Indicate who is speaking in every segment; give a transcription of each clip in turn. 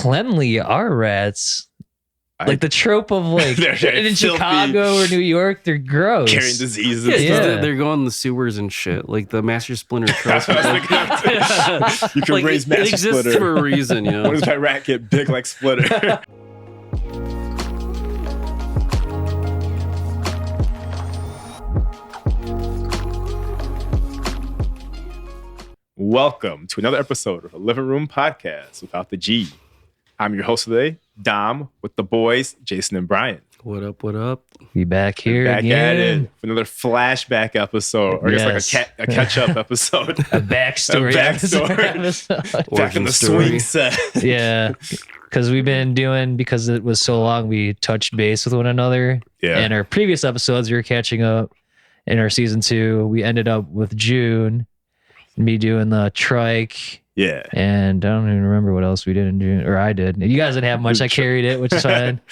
Speaker 1: cleanly are rats? Like the trope of like in Chicago or New York, they're gross.
Speaker 2: Carrying diseases.
Speaker 3: They're going in the sewers and shit. Like the Master Splinter trope.
Speaker 2: You can raise Master
Speaker 3: it exists
Speaker 2: Splinter
Speaker 3: for a reason, you know.
Speaker 2: When does my rat get big like Splinter? Welcome to another episode of the Livin Room Podcast without the G. I'm your host today, Dom, with the boys, Jason and Bryan.
Speaker 3: What up, what up?
Speaker 1: We back here
Speaker 2: back
Speaker 1: again.
Speaker 2: At it for another flashback episode, or just like a catch-up episode.
Speaker 1: A backstory episode.
Speaker 2: Back in the swing set.
Speaker 1: Yeah, because we've been doing, because it was so long, we touched base with one another.
Speaker 2: Yeah.
Speaker 1: In our previous episodes, we were catching up. In our season 2, we ended up with June, me doing the trike.
Speaker 2: Yeah.
Speaker 1: And I don't even remember what else we did in June, or I did. You guys didn't have much. I carried it, which is fine.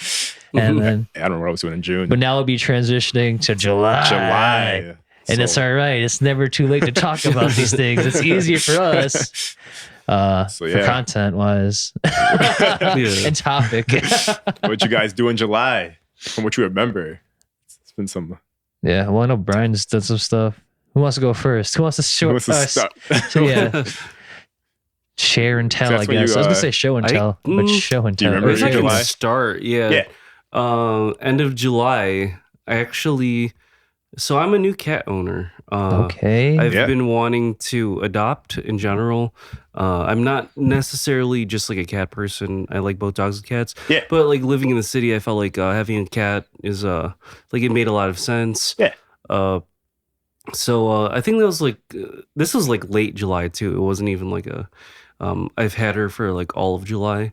Speaker 1: And then
Speaker 2: I don't know what I was doing in June.
Speaker 1: But now we'll be transitioning to July. And it's all right. It's never too late to talk about these things. It's easier for us. For content wise and topic.
Speaker 2: What you guys do in July from what you remember? It's been some.
Speaker 1: Yeah. Well, I know Brian's done some stuff. Who wants to go first? Who wants to show us? So, yeah. Share and tell, I guess. I was going to say show and tell, but show and tell.
Speaker 2: Do you remember
Speaker 3: I
Speaker 2: July?
Speaker 3: can start, yeah. End of July, so I'm a new cat owner.
Speaker 1: Okay.
Speaker 3: I've been wanting to adopt in general. I'm not necessarily just like a cat person. I like both dogs and cats. Yeah. But like living in the city, I felt like having a cat is like it made a lot of sense.
Speaker 2: Yeah.
Speaker 3: So I think that was like this was like late July too. It wasn't even like I've had her for like all of July.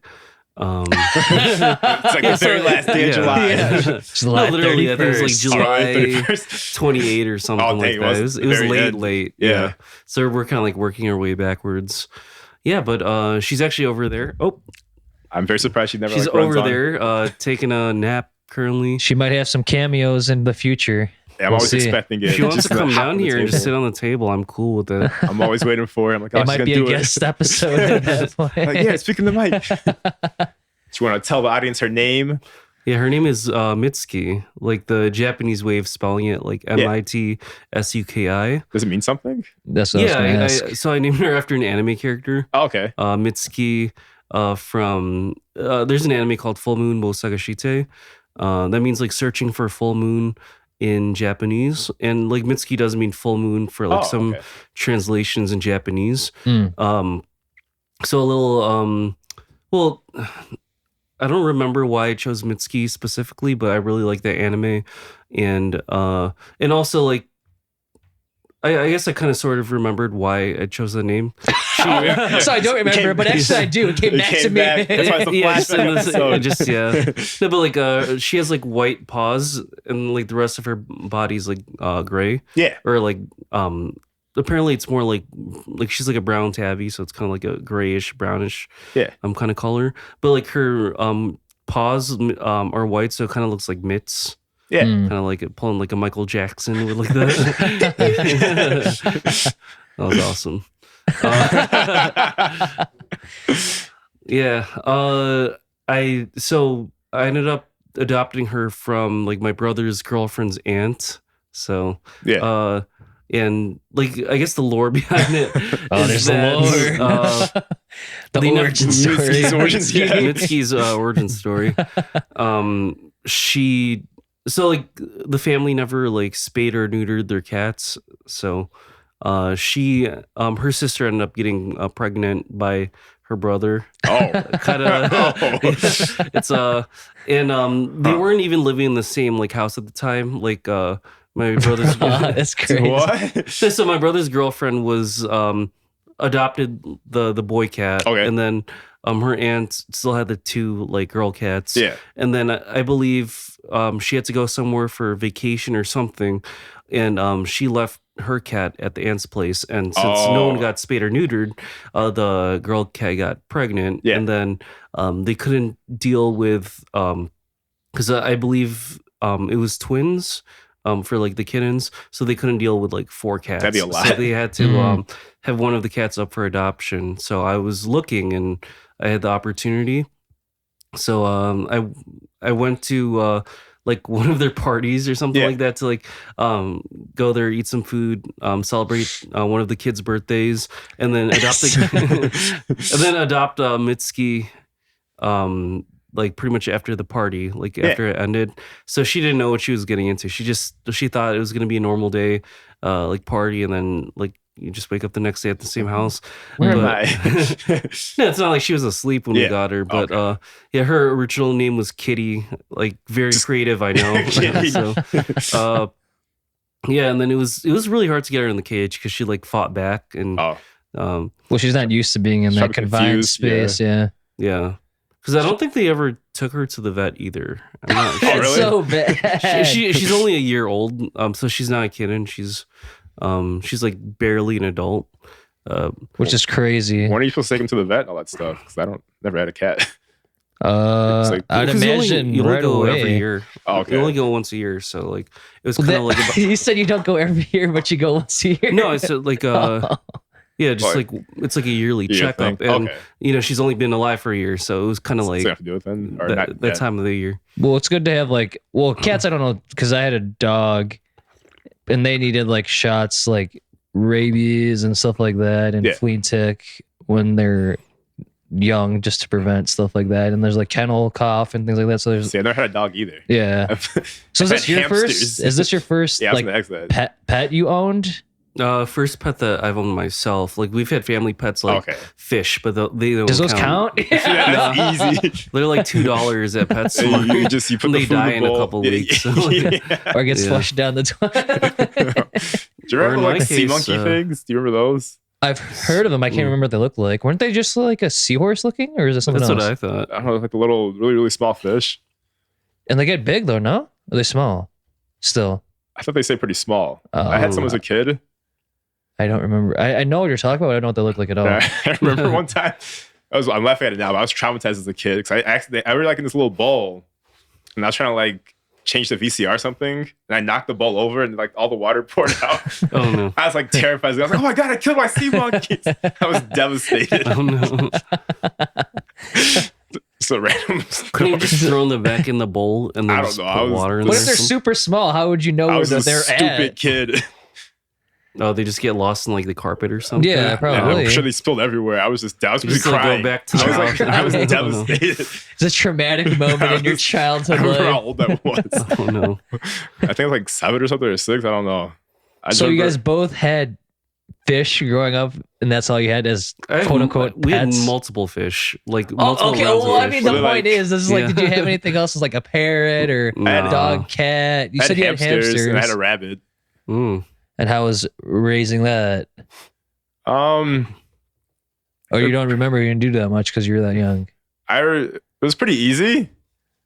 Speaker 2: It's like the very last day of July.
Speaker 3: Yeah.
Speaker 1: July
Speaker 3: literally,
Speaker 1: 31st.
Speaker 3: I think it was like July 28 or something like that. It was late. Yeah. So we're kind of like working our way backwards. Yeah, but she's actually over there. Oh,
Speaker 2: I'm very surprised she never.
Speaker 3: She's over there taking a nap currently.
Speaker 1: She might have some cameos in the future.
Speaker 2: Yeah, I'm always expecting it.
Speaker 3: If she wants to come down here and just sit on the table, I'm cool with it.
Speaker 2: I'm always waiting for it. I'm like, oh,
Speaker 1: it might be a guest episode at that point.
Speaker 2: Like, yeah, speaking the mic. Do you want to tell the audience her name?
Speaker 3: Yeah, her name is Mitsuki, like the Japanese way of spelling it, like Mitsuki.
Speaker 2: Does it mean something?
Speaker 1: That's what I was going to ask.
Speaker 3: So I named her after an anime character.
Speaker 2: Oh, okay.
Speaker 3: Mitsuki from, there's an anime called Full Moon Bois. That means like searching for full moon in Japanese, and like Mitsuki doesn't mean full moon for like translations in Japanese. So a little well, I don't remember why I chose Mitsuki specifically, but I really like that anime, and also like I guess I kind of sort of remembered why I chose the name.
Speaker 1: So I don't remember, but actually I do. It came back to me.
Speaker 2: That's why it's a flashback episode.
Speaker 3: No, but like she has like white paws and like the rest of her body's like gray.
Speaker 2: Yeah.
Speaker 3: Or like apparently it's more like she's like a brown tabby, so it's kind of like a grayish brownish kind of color. But like her paws are white, so it kind of looks like mitts. Yeah, kind of like pulling like a Michael Jackson with like that. That was awesome. I ended up adopting her from like my brother's girlfriend's aunt. So and like I guess the lore behind it.
Speaker 1: There's the lore. The origin story.
Speaker 3: Mitsuki's origin story. So like the family never like spayed or neutered their cats. So her sister ended up getting pregnant by her brother.
Speaker 2: Oh,
Speaker 3: kind of. It's they weren't even living in the same like house at the time. Like my brother's.
Speaker 1: That's crazy.
Speaker 2: What?
Speaker 3: So my brother's girlfriend was adopted the boy cat, and then her aunt still had the 2 like girl cats.
Speaker 2: Yeah, and
Speaker 3: then I believe she had to go somewhere for vacation or something, and she left her cat at the aunt's place, and since no one got spayed or neutered, the girl cat got pregnant, and then they couldn't deal with because I believe it was twins. For like the kittens, so they couldn't deal with like 4 cats.
Speaker 2: That'd be a lot.
Speaker 3: So they had to have one of the cats up for adoption. So I was looking, and I had the opportunity. So I went to like one of their parties or something like that to like go there, eat some food, celebrate one of the kids' birthdays, and then adopt Mitsuki like pretty much after the party, like after it ended. So she didn't know what she was getting into. She thought it was gonna be a normal day, like party, and then like you just wake up the next day at the same house.
Speaker 2: Where am I?
Speaker 3: No, it's not like she was asleep when we got her, but her original name was Kitty. Like very creative, I know. So, and then it was really hard to get her in the cage because she like fought back and.
Speaker 1: Well, she's not used to being in that confined space. Yeah.
Speaker 3: Because I don't think they ever took her to the vet either. I'm not
Speaker 1: sure. It's so bad.
Speaker 3: She's only a year old, so she's not a kid, and she's like barely an adult,
Speaker 1: which is crazy.
Speaker 2: When are you supposed to take him to the vet and all that stuff? Because never had a cat.
Speaker 1: I'd imagine
Speaker 3: you only
Speaker 1: right
Speaker 3: go
Speaker 1: away.
Speaker 3: every year. You only go once a year, so like it was kind of like
Speaker 1: you said you don't go every year, but you go once a year.
Speaker 3: No, it's like yeah, just like it's like a yearly checkup, and she's only been alive for a year, so it was kind of like
Speaker 2: have to do it then, or
Speaker 3: that time of the year.
Speaker 1: Well, it's good to have cats. I don't know because I had a dog, and they needed like shots like rabies and stuff like that, and flea tick when they're young, just to prevent stuff like that. And there's like kennel cough and things like that. So there's.
Speaker 2: See, I never had a dog either.
Speaker 1: Yeah. So is this your first? Is this your first pet you owned?
Speaker 3: First pet that I've owned myself. Like we've had family pets like fish, but they don't.
Speaker 1: Does those count?
Speaker 2: That's easy.
Speaker 3: They're like $2 at PetSmart.
Speaker 2: You put
Speaker 3: they die in a couple weeks,
Speaker 1: or gets flushed down the toilet.
Speaker 2: Do you remember like sea monkey things? Do you remember those?
Speaker 1: I've heard of them. I can't remember what they look like. Weren't they just like a seahorse looking, or is it something else?
Speaker 3: That's what I thought.
Speaker 2: I don't know, like the little, really, really small fish.
Speaker 1: And they get big though, no? Or are they small? Still.
Speaker 2: I thought they say pretty small. I had some as a kid.
Speaker 1: I don't remember. I know what you're talking about. But I don't know what they look like at all.
Speaker 2: I remember one time. I'm laughing at it now, but I was traumatized as a kid because I was like in this little bowl, and I was trying to like change the VCR or something, and I knocked the bowl over, and like all the water poured out.
Speaker 3: Oh no!
Speaker 2: I was like terrified. I was like, "Oh my god, I killed my sea monkeys!" I was devastated.
Speaker 3: Oh no!
Speaker 2: So random.
Speaker 3: Couldn't you just throw them back in the bowl and then put water in there?
Speaker 1: What if they're super small? How would you know where they're at?
Speaker 2: Stupid kid.
Speaker 3: Oh, they just get lost in like the carpet or something.
Speaker 1: Yeah, probably.
Speaker 2: I'm sure they spilled everywhere. I was just
Speaker 3: Go
Speaker 2: crying.
Speaker 3: back to the
Speaker 2: I was devastated.
Speaker 1: It's a traumatic moment in your childhood
Speaker 2: I remember
Speaker 1: life.
Speaker 2: how old that was.
Speaker 3: Oh no!
Speaker 2: I think it was like 7 or something or 6. I don't know.
Speaker 1: You guys both had fish growing up, and that's all you had as quote unquote pets?
Speaker 3: We had multiple fish, like multiple.
Speaker 1: Okay,
Speaker 3: rounds
Speaker 1: well,
Speaker 3: of
Speaker 1: I
Speaker 3: fish.
Speaker 1: mean, the point is, this is like, did you have anything else? Like a parrot or a dog, cat? You said you had hamsters.
Speaker 2: And I had a rabbit.
Speaker 1: And how was raising that? Or you don't remember you didn't do that much because you were that young?
Speaker 2: It was pretty easy.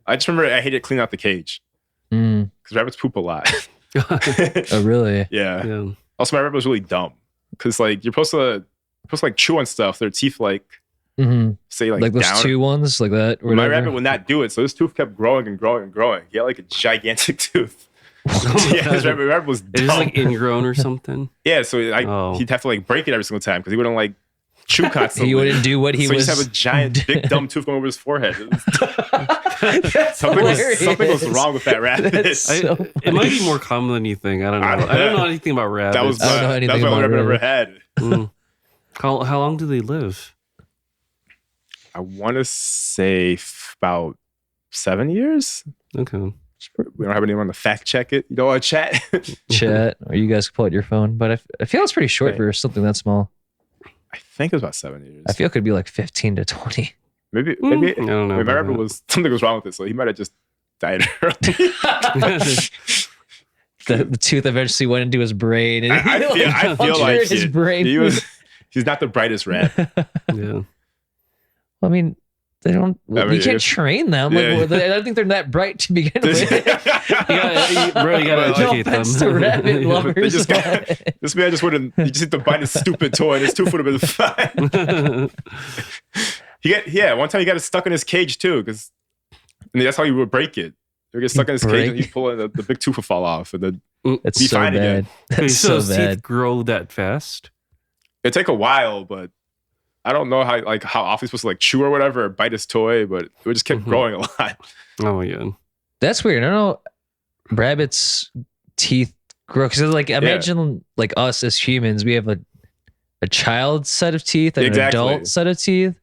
Speaker 2: I just remember I hated cleaning out the cage because rabbits poop a lot.
Speaker 1: Oh, really?
Speaker 2: Yeah. Also, my rabbit was really dumb because like you're supposed to like chew on stuff. Their teeth like say like
Speaker 1: those
Speaker 2: down.
Speaker 1: 2 ones like that.
Speaker 2: My rabbit would not do it, so his tooth kept growing and growing and growing. He had like a gigantic tooth. His rabbit was dumb.
Speaker 3: It was like ingrown or something.
Speaker 2: Yeah, so he'd have to like break it every single time because he wouldn't like chew constantly.
Speaker 1: He wouldn't do what he was.
Speaker 2: So he just have a giant, big, dumb tooth going over his forehead. Something was wrong with that rabbit.
Speaker 3: It might be more common than you think. I don't know. I don't know anything about rabbits.
Speaker 2: That was my only rabbit I ever had.
Speaker 3: How long do they live?
Speaker 2: I want to say about 7 years.
Speaker 3: Okay.
Speaker 2: We don't have anyone to fact check it. You know what, chat?
Speaker 1: Chat, or you guys can pull out your phone. But I feel it's pretty short for something that small.
Speaker 2: I think it was about 7 years.
Speaker 1: I feel it could be like 15 to 20.
Speaker 2: Maybe.
Speaker 3: I don't know.
Speaker 2: My rabbit was something was wrong with it, so he might have just died early.
Speaker 1: The tooth eventually went into his brain, and
Speaker 2: I feel like
Speaker 1: his brain.
Speaker 2: He's not the brightest rat.
Speaker 3: Yeah.
Speaker 1: Well, I mean, they don't. You can't train them. I don't think they're that bright to begin with.
Speaker 3: You gotta educate them.
Speaker 1: To rabbit lovers.
Speaker 2: This man just wouldn't. He just had to buy this stupid toy, and his tooth would have been fine. One time he got it stuck in his cage too, because that's how you would break it. You get stuck in his cage, and you pull it, the big tooth will fall off, and then
Speaker 1: be fine again. That's
Speaker 3: so
Speaker 1: bad.
Speaker 3: Teeth grow that fast?
Speaker 2: It'd take a while, but I don't know how often he's supposed to like chew or whatever or bite his toy, but it just kept growing a lot.
Speaker 3: Oh my god,
Speaker 1: that's weird. I don't know. Rabbits' teeth grow because like imagine like us as humans, we have a child's set of teeth and an adult set of teeth.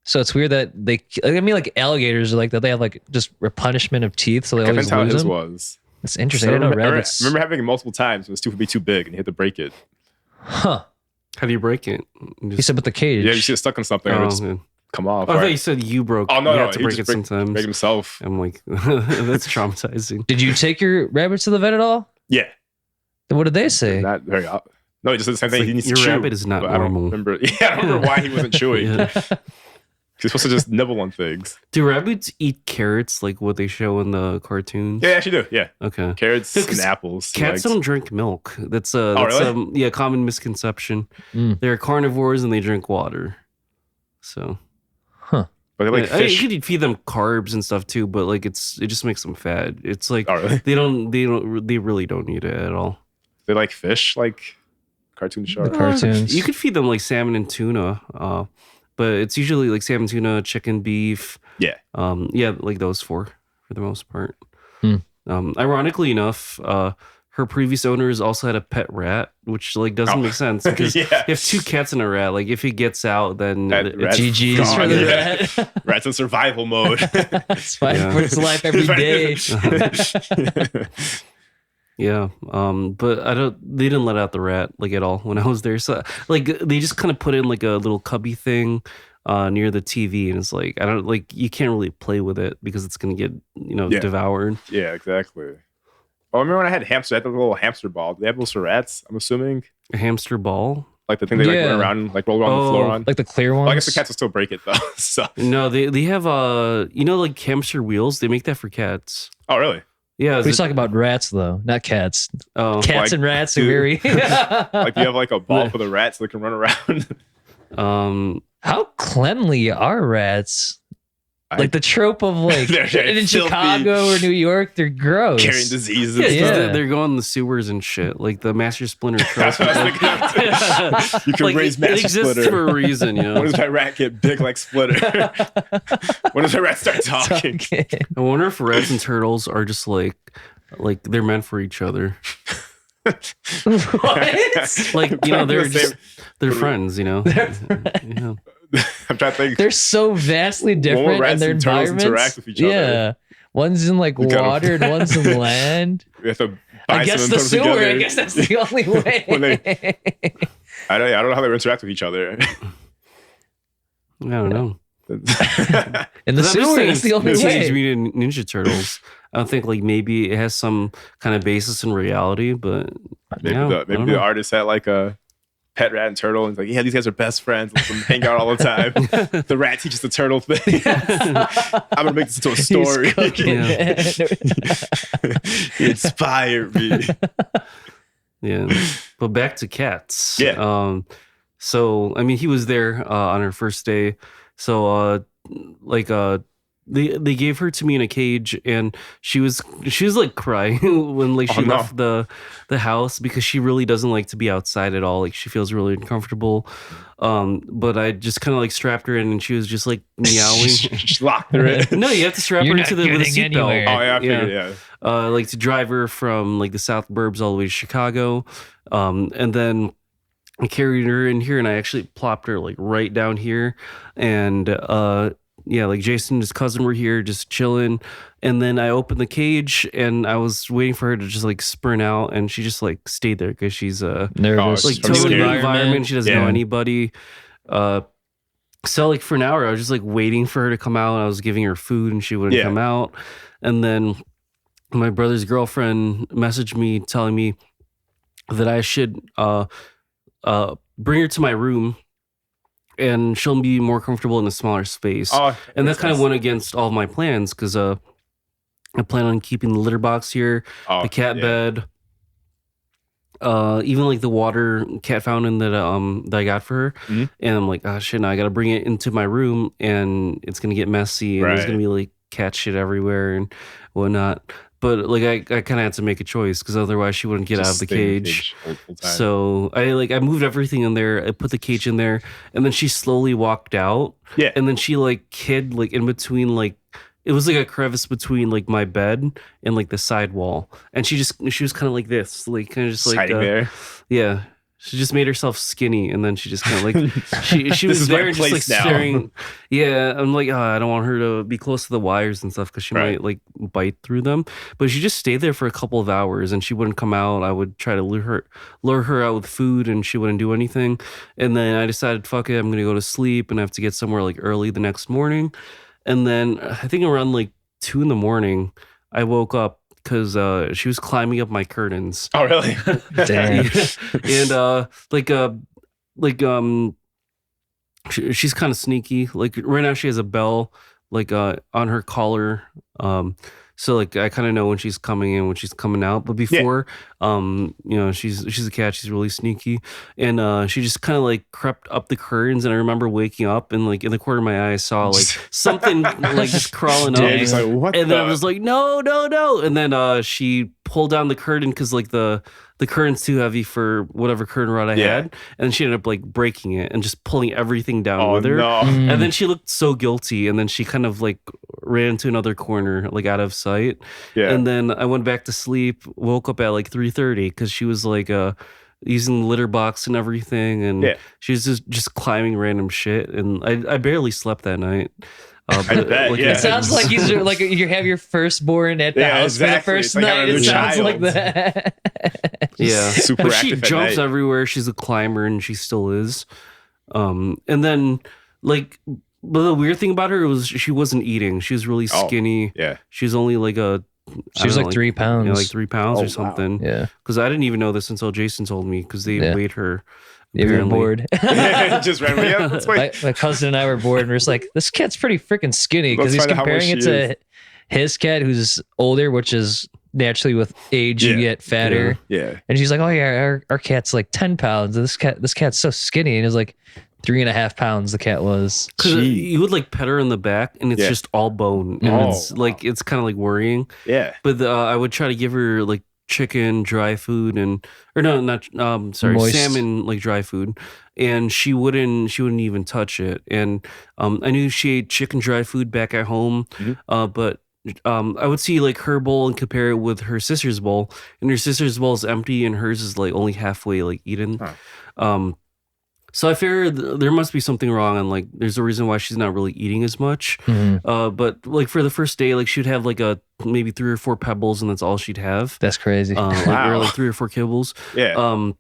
Speaker 1: So it's weird that like alligators are like that. They have like just replenishment of teeth, so they always lose them.
Speaker 2: Was.
Speaker 1: That's interesting. I didn't know rabbits.
Speaker 2: I remember having it multiple times when his tooth would be too big and you had to break it.
Speaker 1: Huh?
Speaker 3: How do you break it?
Speaker 1: He said with the cage.
Speaker 2: Yeah, you see it stuck on something and it just come off.
Speaker 3: I thought you said you broke.
Speaker 2: Oh no,
Speaker 3: you had to break it sometimes.
Speaker 2: Break himself.
Speaker 3: I'm like, that's traumatizing.
Speaker 1: Did you take your rabbits to the vet at all?
Speaker 2: Yeah.
Speaker 1: Then what did they say?
Speaker 2: Not very. No, he just said the same thing. He needs to chew.
Speaker 3: Your rabbit is not normal.
Speaker 2: I don't remember why he wasn't chewing. He's supposed to just nibble on things.
Speaker 3: Do rabbits eat carrots like what they show in the cartoons?
Speaker 2: Yeah, they actually do. Yeah.
Speaker 3: Okay.
Speaker 2: Carrots and apples.
Speaker 3: Cats don't drink milk. That's
Speaker 2: really?
Speaker 3: A common misconception. They're carnivores and they drink water. So.
Speaker 1: Huh.
Speaker 2: But they like fish.
Speaker 3: You could feed them carbs and stuff too, but like it just makes them fat. It's like
Speaker 2: really?
Speaker 3: they really don't need it at all.
Speaker 2: They like fish, like cartoon sharks.
Speaker 1: Cartoons.
Speaker 3: You could feed them like salmon and tuna. But it's usually like salmon, tuna, chicken, beef.
Speaker 2: Yeah.
Speaker 3: Like those four for the most part. Ironically enough, her previous owners also had a pet rat, which like doesn't make sense because you have two cats and a rat. Like if it gets out, then it's
Speaker 1: GG's for the rat.
Speaker 2: Rat's in survival mode.
Speaker 1: It's fighting for its life every day.
Speaker 3: Yeah, but they didn't let out the rat like at all when I was there. So like they just kind of put in like a little cubby thing near the TV, and it's like you can't really play with it because it's gonna get devoured.
Speaker 2: Yeah, exactly. Oh, I remember when I had hamster. I had the little hamster ball. Do they have those for rats? I'm assuming
Speaker 3: a hamster ball,
Speaker 2: like the thing they like run around, like roll around the floor on,
Speaker 1: like the clear ones.
Speaker 2: Well, I guess the cats will still break it though. So
Speaker 3: no, they have like hamster wheels. They make that for cats.
Speaker 2: Oh, really?
Speaker 3: Yeah,
Speaker 1: we're talking about rats though, not cats.
Speaker 3: Oh,
Speaker 1: cats and rats are very.
Speaker 2: Like you have like a ball for the rats so they can run around.
Speaker 1: How cleanly are rats? Like the trope of like in Chicago or New York, they're gross,
Speaker 2: carrying diseases.
Speaker 3: They're going in the sewers and shit. Like the Master Splinter trope.
Speaker 2: You can raise Master
Speaker 3: it exists
Speaker 2: Splinter
Speaker 3: for a reason. You know?
Speaker 2: When does my rat get big like Splinter? When does my rat start talking?
Speaker 3: I wonder if rats and turtles are just like they're meant for each other.
Speaker 1: What?
Speaker 3: Like they're friends. You know. Yeah.
Speaker 2: I'm trying to think.
Speaker 1: They're so vastly different in their environments.
Speaker 2: Interact with each other.
Speaker 1: Yeah, one's in like water and one's in land.
Speaker 2: We have to buy
Speaker 1: I guess
Speaker 2: some
Speaker 1: the
Speaker 2: and put them
Speaker 1: sewer.
Speaker 2: together.
Speaker 1: I guess that's the only way.
Speaker 2: I don't know how they interact with each other.
Speaker 3: I don't know.
Speaker 1: In the sewer, that's the only way.
Speaker 3: Teenage Mutant Ninja Turtles. I don't think like maybe it has some kind of basis in reality, but
Speaker 2: maybe the artist had like a pet rat and turtle, and it's like, yeah, these guys are best friends. Let them hang out all the time. The rat teaches the turtle thing. I'm gonna make this into a story. He inspired me.
Speaker 3: Yeah, but back to cats.
Speaker 2: Yeah.
Speaker 3: So I mean, he was there on her first day. So they gave her to me in a cage, and she was like crying when like she left the house because she really doesn't like to be outside at all. Like she feels really uncomfortable. But I just kind of like strapped her in, and she was just like meowing.
Speaker 2: Just locked her in.
Speaker 3: No, you have to strap her into with a seatbelt.
Speaker 2: Oh yeah, I figured, yeah.
Speaker 3: Like to drive her from like the South Burbs all the way to Chicago, and then I carried her in here, and I actually plopped her like right down here, and like Jason and his cousin were here just chilling, and then I opened the cage and I was waiting for her to just like sprint out, and she just like stayed there because she's
Speaker 1: nervous,
Speaker 3: like totally new environment. She doesn't know anybody. So like for an hour I was just like waiting for her to come out, and I was giving her food and she wouldn't come out, and then my brother's girlfriend messaged me telling me that I should bring her to my room and she'll be more comfortable in a smaller space. And that kind of went against all of my plans because I plan on keeping the litter box here, the cat bed, even like the water cat fountain that I got for her. Mm-hmm. And I'm like, oh shit, now I got to bring it into my room and it's going to get messy and there's going to be like cat shit everywhere and whatnot. But like I kind of had to make a choice because otherwise she wouldn't get out of the cage. So I moved everything in there. I put the cage in there, and then she slowly walked out.
Speaker 2: Yeah.
Speaker 3: And then she like hid like in between like it was like a crevice between like my bed and like the side wall, and she was kind of like this, like kind of just like
Speaker 2: hiding there.
Speaker 3: Yeah. She just made herself skinny, and then she just kind of like she was there and just like staring. Yeah, I'm like, I don't want her to be close to the wires and stuff because she might like bite through them. But she just stayed there for a couple of hours, and she wouldn't come out. I would try to lure her out with food, and she wouldn't do anything. And then I decided, fuck it, I'm gonna go to sleep, and I have to get somewhere like early the next morning. And then I think around like 2 a.m, I woke up because she was climbing up my curtains.
Speaker 2: Oh, really?
Speaker 1: Damn.
Speaker 3: And she's kind of sneaky. Like right now she has a bell like on her collar. So like I kind of know when she's coming in, when she's coming out. But before, she's a cat. She's really sneaky, and she just kind of like crept up the curtains. And I remember waking up and like in the corner of my eye, I saw like something like just crawling up.
Speaker 2: Like, what
Speaker 3: and then I was like, no. And then she pulled down the curtain because like the curtain's too heavy for whatever curtain rod I had, and she ended up like breaking it and just pulling everything down with her.
Speaker 2: No.
Speaker 3: And then she looked so guilty, and then she kind of like ran to another corner, like out of sight.
Speaker 2: Yeah.
Speaker 3: And then I went back to sleep, woke up at like 3:30 because she was like using the litter box and everything, and she was just climbing random shit, and I barely slept that night.
Speaker 2: I bet,
Speaker 1: It sounds like you have your firstborn at the house for the first night. It sounds like that.
Speaker 3: Yeah,
Speaker 2: super
Speaker 3: but she
Speaker 2: active
Speaker 3: jumps everywhere. She's a climber, and she still is. And then like, but the weird thing about her was she wasn't eating. She was really skinny.
Speaker 2: Yeah,
Speaker 3: she was only like
Speaker 1: she was like 3 pounds,
Speaker 3: like 3 pounds or something.
Speaker 1: Wow. Yeah,
Speaker 3: because I didn't even know this until Jason told me because they weighed her.
Speaker 1: They were bored.
Speaker 2: Just randomly. Yeah, let's wait.
Speaker 1: My cousin and I were bored, and we're just like, this cat's pretty freaking skinny because he's comparing it to his cat who's older, which is naturally with age you get fatter.
Speaker 2: Yeah.
Speaker 1: And she's like, oh yeah, our cat's like 10 pounds. This cat's so skinny, and it was like 3.5 pounds. The cat was.
Speaker 3: Because you would like pet her in the back, and it's just all bone, and it's like it's kind of like worrying.
Speaker 2: Yeah.
Speaker 3: But I would try to give her like chicken dry food salmon like dry food, and she wouldn't even touch it. And I knew she ate chicken dry food back at home, but I would see like her bowl and compare it with her sister's bowl, and her sister's bowl is empty and hers is like only halfway like eaten. So I figured there must be something wrong, and like there's a reason why she's not really eating as much. But like for the first day, like she'd have like maybe 3 or 4 pebbles, and that's all she'd have.
Speaker 1: That's crazy.
Speaker 3: Or like 3 or 4 kibbles.
Speaker 2: Yeah.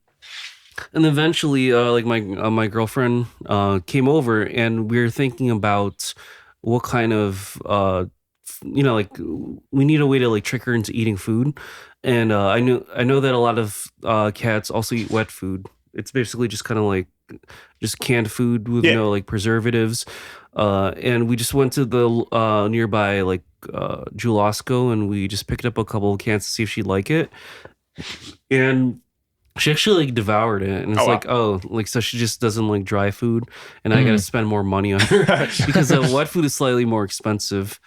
Speaker 3: And eventually, like my girlfriend came over, and we were thinking about what kind of like we need a way to like trick her into eating food. And I know that a lot of cats also eat wet food. It's basically just kind of like just canned food with no like preservatives. And we just went to the nearby like Julasco, and we just picked up a couple of cans to see if she'd like it. And she actually like devoured it, and it's so she just doesn't like dry food, and I gotta spend more money on her because wet food is slightly more expensive.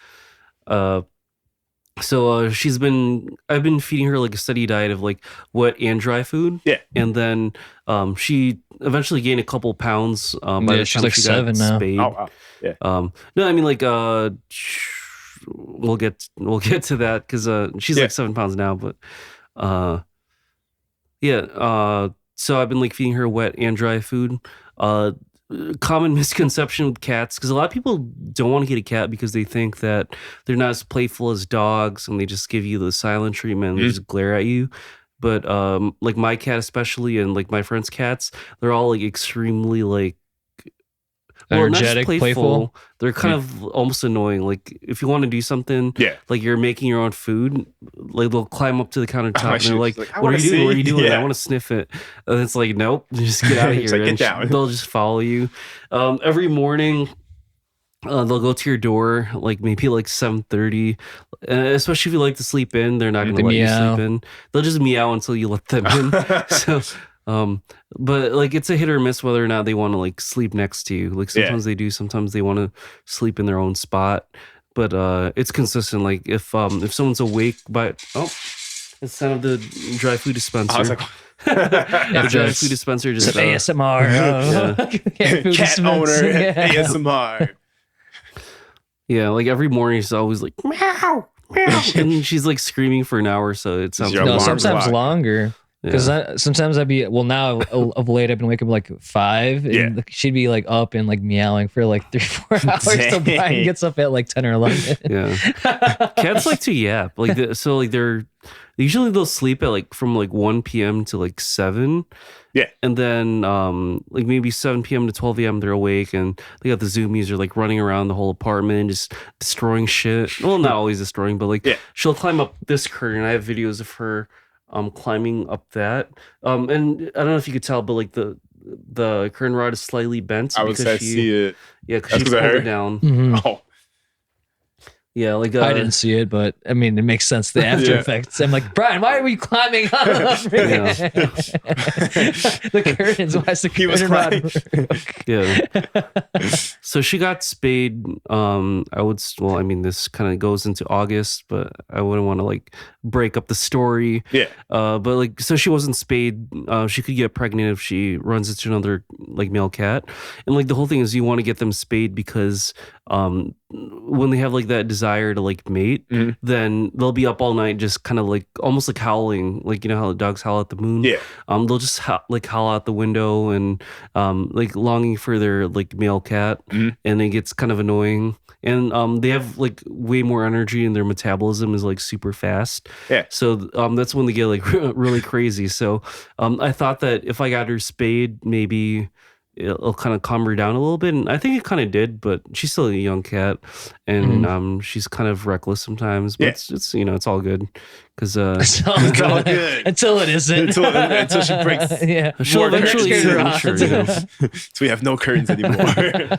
Speaker 3: So I've been feeding her like a steady diet of like wet and dry food. Yeah. And then she eventually gained a couple pounds by the time
Speaker 1: she's like
Speaker 3: she
Speaker 1: 7
Speaker 3: got
Speaker 1: now.
Speaker 3: spayed.
Speaker 2: Oh wow. Yeah.
Speaker 3: No, I mean like we'll get to that because she's like 7 pounds now, but so I've been like feeding her wet and dry food. Common misconception with cats, because a lot of people don't want to get a cat because they think that they're not as playful as dogs, and they just give you the silent treatment and they just glare at you. But like my cat especially, and like my friends' cats, they're all like extremely like
Speaker 1: energetic, playful.
Speaker 3: They're kind of almost annoying. Like if you want to do something, like you're making your own food, like they'll climb up to the countertop and they're like, "What are you doing? What are you doing? I want to sniff it." And it's like, "Nope, just get out of here."
Speaker 2: Like, get down.
Speaker 3: They'll just follow you. Every morning, they'll go to your door, like maybe like 7:30. Especially if you like to sleep in, they're not going to let you sleep in. They'll just meow until you let them in. So. But like it's a hit or miss whether or not they want to like sleep next to you. Like sometimes they do, sometimes they want to sleep in their own spot. but it's consistent. Like if someone's awake by the sound of the dry food dispenser.
Speaker 2: I was like,
Speaker 3: the dry food dispenser just
Speaker 1: some ASMR.
Speaker 2: Cat owner ASMR.
Speaker 3: Yeah, like every morning she's always like meow, meow, and she's like screaming for an hour. So it sounds
Speaker 1: no, sometimes longer. Because sometimes I'd be now of late I've been waking up like 5 and she'd be like up and like meowing for like 3-4 hours. So Bryan gets up at like 10 or 11.
Speaker 3: Yeah, cats like to yap like they're usually they'll sleep at like from like 1 p.m. to like 7.
Speaker 2: Yeah,
Speaker 3: and then like maybe 7 p.m. to 12 a.m. they're awake and they got the zoomies are like running around the whole apartment and just destroying shit. Well, not always destroying, but like she'll climb up this curtain. I have videos of her climbing up that. And I don't know if you could tell, but like the curtain rod is slightly bent.
Speaker 2: I would say see it.
Speaker 3: Yeah, because she pulled it down.
Speaker 1: Mm-hmm.
Speaker 2: Oh.
Speaker 3: Yeah, like
Speaker 1: I didn't see it, but I mean, it makes sense. The after effects. I'm like, Bryan, why are we climbing up? The curtains. Why is the curtain rod?
Speaker 3: Yeah. So she got spayed. I mean, this kind of goes into August, but I wouldn't want to like break up the story.
Speaker 2: Yeah.
Speaker 3: But like, so she wasn't spayed. She could get pregnant if she runs into another like male cat, and like the whole thing is you want to get them spayed because when they have like that desire to like mate, then they'll be up all night just kind of like almost like howling, like you know how the dogs howl at the moon. They'll just howl out the window and like longing for their like male cat, and it gets kind of annoying. And they have like way more energy and their metabolism is like super fast. So that's when they get like really crazy. So I thought that if I got her spayed, maybe it'll kind of calm her down a little bit, and I think it kind of did. But she's still a young cat, and she's kind of reckless sometimes. But it's you know it's all good because
Speaker 1: it's all good until it isn't.
Speaker 2: Until she breaks.
Speaker 3: She'll eventually.
Speaker 2: So we have no curtains anymore.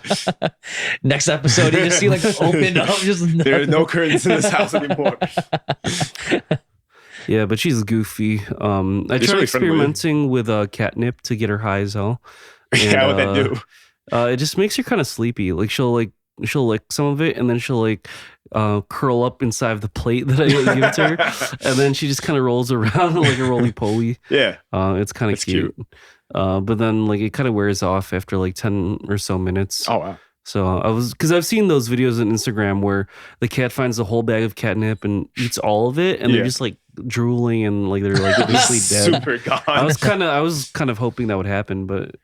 Speaker 1: Next episode, you just see like opened up.
Speaker 2: There are no curtains in this house anymore.
Speaker 3: Yeah, but she's goofy. I tried
Speaker 2: really
Speaker 3: experimenting with catnip to get her high as hell. And,
Speaker 2: how would that do?
Speaker 3: It just makes her kind of sleepy. Like she'll lick some of it and then she'll like curl up inside of the plate that I give it to her, and then she just kind of rolls around like a roly poly. It's kind of cute. But then like it kind of wears off after like 10 or so minutes.
Speaker 2: Oh wow.
Speaker 3: So because I've seen those videos on Instagram where the cat finds the whole bag of catnip and eats all of it, and they're just like drooling and like they're like basically dead.
Speaker 2: Super gone.
Speaker 3: I was kind of hoping that would happen, but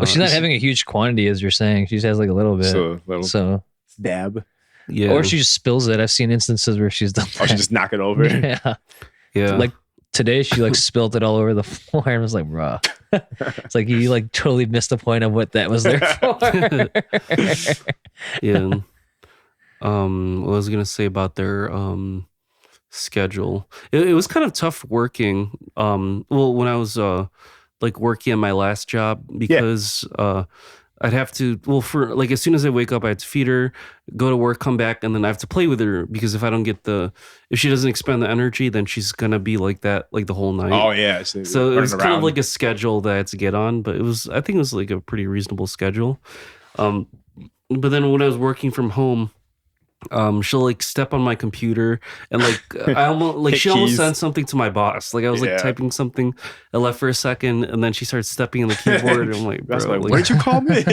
Speaker 1: she's not having a huge quantity, as you're saying. She just has like a little bit. So
Speaker 2: dab.
Speaker 3: Yeah.
Speaker 1: Or she just spills it. I've seen instances where she's done that.
Speaker 2: Or she just knock it over.
Speaker 3: Yeah.
Speaker 1: Like today, she like spilled it all over the floor and was like, bruh. It's like you like totally missed the point of what that was there for.
Speaker 3: Yeah. What was I gonna say about their schedule? It was kind of tough working. Well, when I was like working at my last job, because I'd have to, well, for like as soon as I wake up, I have to feed her, go to work, come back, and then I have to play with her, because if I don't get if she doesn't expend the energy, then she's gonna be like that like the whole night.
Speaker 2: Oh yeah.
Speaker 3: So it was kind of like a schedule that I had to get on, but I think it was like a pretty reasonable schedule. But then when I was working from home, she'll like step on my computer and like I almost like she almost sent something to my boss. Like I was like typing something, I left for a second, and then she starts stepping on the keyboard, and I'm like, bro, like,
Speaker 2: what did you call me?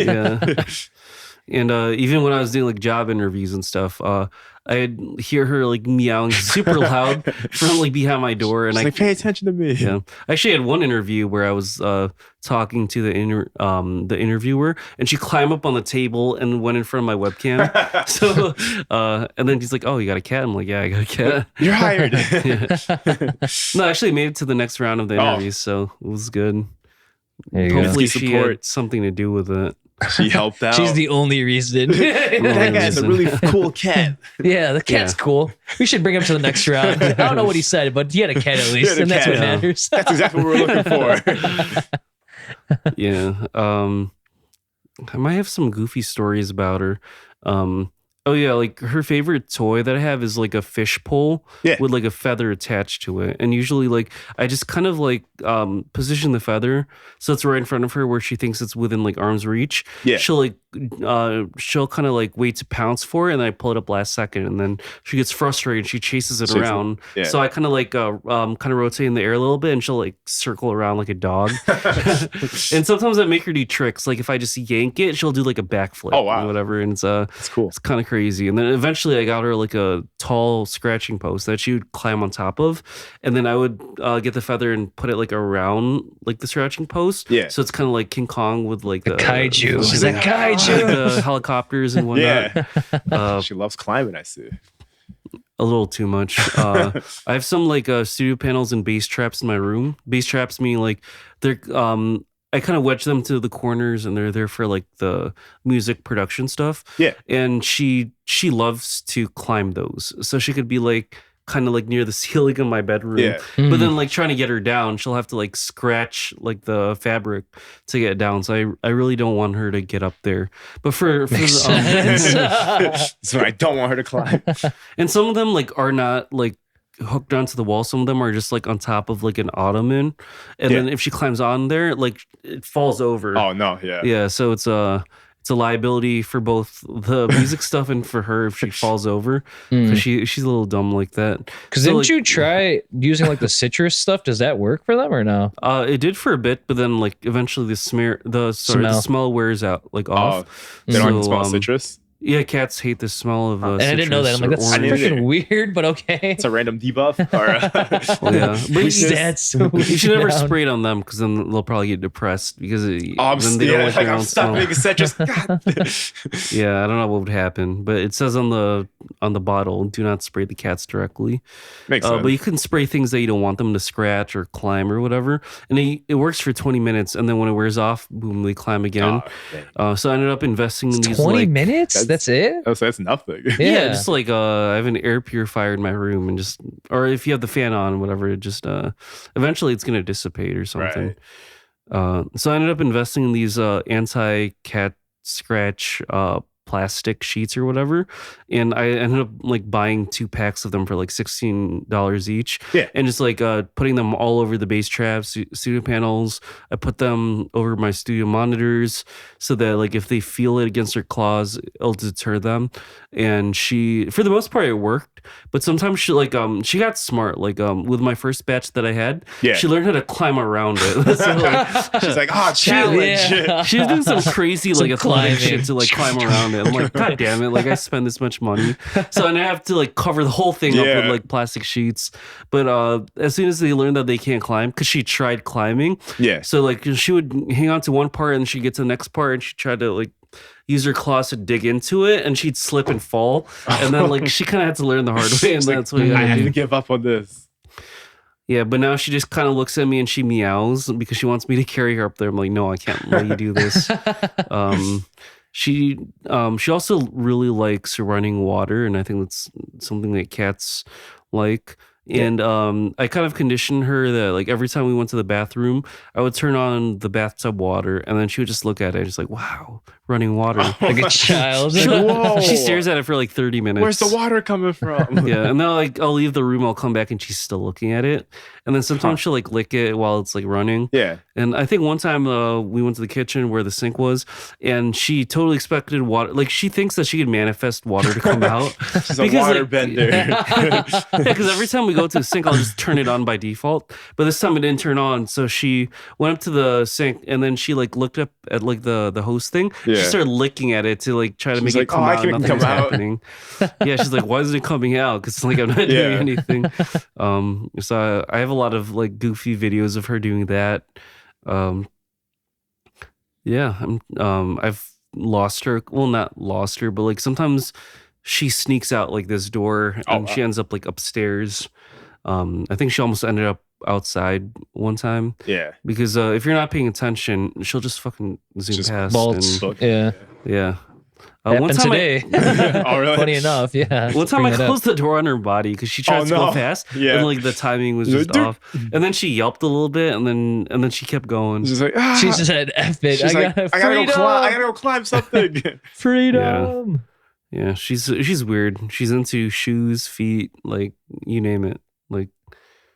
Speaker 3: And even when I was doing like job interviews and stuff, I'd hear her like meowing super loud from like behind my door, and
Speaker 2: she's like, pay attention to me.
Speaker 3: Yeah, I actually had one interview where I was talking to the interviewer, and she climbed up on the table and went in front of my webcam. So, and then he's like, "Oh, you got a cat?" I'm like, "Yeah, I got a cat."
Speaker 2: You're hired.
Speaker 3: No, I actually made it to the next round of the interviews, so it was good. Hopefully, she had something to do with it.
Speaker 2: She helped out.
Speaker 1: She's the only reason.
Speaker 2: That guy's a really cool cat.
Speaker 1: Yeah, the cat's cool. We should bring him to the next round. I don't know what he said, but he had a cat at least, and that's what matters.
Speaker 2: That's exactly what we're looking for.
Speaker 3: Yeah. I might have some goofy stories about her. Oh yeah, like her favorite toy that I have is like a fish pole with like a feather attached to it. And usually like I just kind of like position the feather so it's right in front of her where she thinks it's within like arm's reach.
Speaker 2: Yeah.
Speaker 3: She'll kind of like wait to pounce for it, and then I pull it up last second, and then she gets frustrated and she chases it around. Yeah. So I kind of like kind of rotate in the air a little bit, and she'll like circle around like a dog. And sometimes I make her do tricks. Like if I just yank it, she'll do like a backflip or whatever. And it's cool. It's kind of crazy. And then eventually I got her like a tall scratching post that she would climb on top of, and then I would get the feather and put it like around like the scratching post. Yeah. So it's kind of like King Kong with like the
Speaker 1: kaiju. Is that kaiju?
Speaker 3: Like the helicopters and whatnot.
Speaker 2: Yeah. She loves climbing, I see.
Speaker 3: A little too much. I have some like studio panels and bass traps in my room. Bass traps mean like they're I kind of wedge them to the corners, and they're there for like the music production stuff. Yeah. And she loves to climb those. So she could be like kind of like near the ceiling of my bedroom. Yeah. But then like trying to get her down, she'll have to like scratch like the fabric to get down. So I really don't want her to get up there. But for
Speaker 2: so I don't want her to climb.
Speaker 3: And some of them like are not like hooked onto the wall. Some of them are just like on top of like an ottoman, and then if she climbs on there, like it falls over.
Speaker 2: Oh no,
Speaker 3: yeah. So it's a liability for both the music stuff and for her if she falls over, because she's a little dumb like that.
Speaker 1: Because didn't you try using like the citrus stuff? Does that work for them or no?
Speaker 3: It did for a bit, but then like eventually the smell wears out like off.
Speaker 2: They don't smell citrus.
Speaker 3: Yeah, cats hate the smell of
Speaker 1: and I didn't know that. I'm like, that's freaking weird, but okay.
Speaker 2: It's a random debuff.
Speaker 3: But you should never spray it on them, because then they'll probably get depressed because then they don't like their own smell.
Speaker 2: Citrus.
Speaker 3: Yeah, I don't know what would happen, but it says on the bottle, do not spray the cats directly.
Speaker 2: Makes sense.
Speaker 3: But you can spray things that you don't want them to scratch or climb or whatever, and it works for 20 minutes, and then when it wears off, boom, they climb again. So I ended up investing in these
Speaker 1: 20 minutes. That's it?
Speaker 2: Oh, so that's nothing.
Speaker 3: Yeah, just like I have an air purifier in my room, and just, or if you have the fan on, whatever, it just eventually it's gonna dissipate or something. Right. So I ended up investing in these anti-cat scratch plastic sheets or whatever, and I ended up like buying 2 packs of them for like $16 each. Yeah. And just like putting them all over the bass traps, studio panels. I put them over my studio monitors so that like if they feel it against their claws, it'll deter them. And for the most part, it worked. But sometimes she got smart. Like with my first batch that I had, she learned how to climb around it. So, like,
Speaker 2: she's like, challenge.
Speaker 3: She was doing some crazy like athletic shit to like climb around it. I'm like, God damn it! Like I spend this much money, so and I have to like cover the whole thing up with like plastic sheets. But as soon as they learned that they can't climb, because she tried climbing, so like she would hang on to one part and she'd get to the next part and she tried to like use her claws to dig into it, and she'd slip and fall, and then like she kind of had to learn the hard way, and that's what
Speaker 2: I have to give up on this.
Speaker 3: Yeah, but now she just kind of looks at me and she meows because she wants me to carry her up there. I'm like, no, I can't let you do this. She also really likes running water, and I think that's something that cats like. And I kind of conditioned her that like every time we went to the bathroom, I would turn on the bathtub water, and then she would just look at it, just like, wow, running water.
Speaker 1: Like a child.
Speaker 3: She stares at it for like 30 minutes.
Speaker 2: Where's the water coming from?
Speaker 3: Yeah, and then like I'll leave the room, I'll come back, and she's still looking at it. And then sometimes she'll like lick it while it's like running. Yeah. And I think one time we went to the kitchen where the sink was, and she totally expected water. Like she thinks that she could manifest water to come out.
Speaker 2: She's a water bender.
Speaker 3: Because every time we go to the sink, I'll just turn it on by default. But this time it didn't turn on, so she went up to the sink, and then she like looked up at like the hose thing. Yeah. She started licking at it to like try to make it come out. Nothing was happening. Yeah, she's like, why isn't it coming out? Because like I'm not doing anything. So I have a lot of like goofy videos of her doing that. I've lost her. Well, not lost her, but like sometimes she sneaks out like this door, and she ends up like upstairs. I think she almost ended up outside one time. Yeah. Because if you're not paying attention, she'll just fucking zoom past.
Speaker 1: Bolts. Yeah.
Speaker 3: One time
Speaker 1: today.
Speaker 2: Oh, really?
Speaker 1: Funny enough, yeah.
Speaker 3: One time I closed the door on her body because she tried to go fast, and like the timing was just off. And then she yelped a little bit, and then she kept going.
Speaker 2: She's like,
Speaker 1: she just said, "F it, I gotta
Speaker 2: go climb something."
Speaker 1: Freedom.
Speaker 3: Yeah, she's weird. She's into shoes, feet, like you name it. Like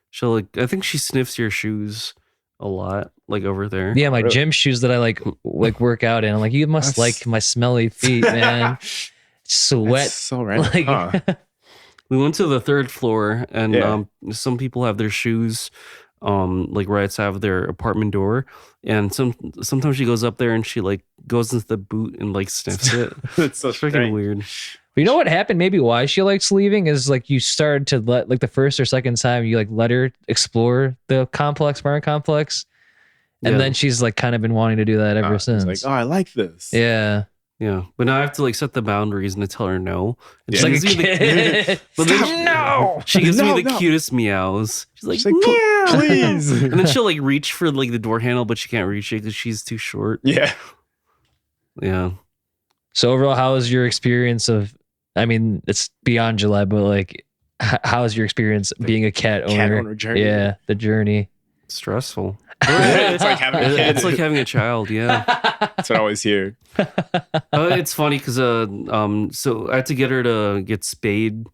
Speaker 3: she'll like I think she sniffs your shoes a lot, like over there.
Speaker 1: Yeah, my gym shoes that I like work out in. I'm like, you must like my smelly feet, man. Sweat.
Speaker 2: That's so random.
Speaker 3: We went to the 3rd floor, and some people have their shoes like right outside of their apartment door, and sometimes she goes up there and she like goes into the boot and like sniffs it.
Speaker 2: It's so
Speaker 3: freaking weird.
Speaker 1: But you know what happened? Maybe why she likes leaving is like you started to let like the first or second time you like let her explore the Bryan complex, and then she's like kind of been wanting to do that ever since.
Speaker 2: Like, oh, I like this.
Speaker 1: Yeah.
Speaker 3: Yeah, but now I have to like set the boundaries and to tell her no. And
Speaker 1: She's like a kid.
Speaker 3: But then
Speaker 1: no.
Speaker 3: She gives me the cutest meows. She's like
Speaker 2: meow, please.
Speaker 3: And then she'll like reach for like the door handle, but she can't reach it because she's too short.
Speaker 2: Yeah.
Speaker 3: Yeah.
Speaker 1: So overall, how was your experience of? I mean, it's beyond July, but like, how is your experience being a cat owner?
Speaker 2: Cat owner journey.
Speaker 1: Yeah, the journey.
Speaker 3: Stressful.
Speaker 2: It's like having a kid.
Speaker 3: It's like having a child. Yeah.
Speaker 2: That's what I always hear.
Speaker 3: It's funny because so I had to get her to get spayed.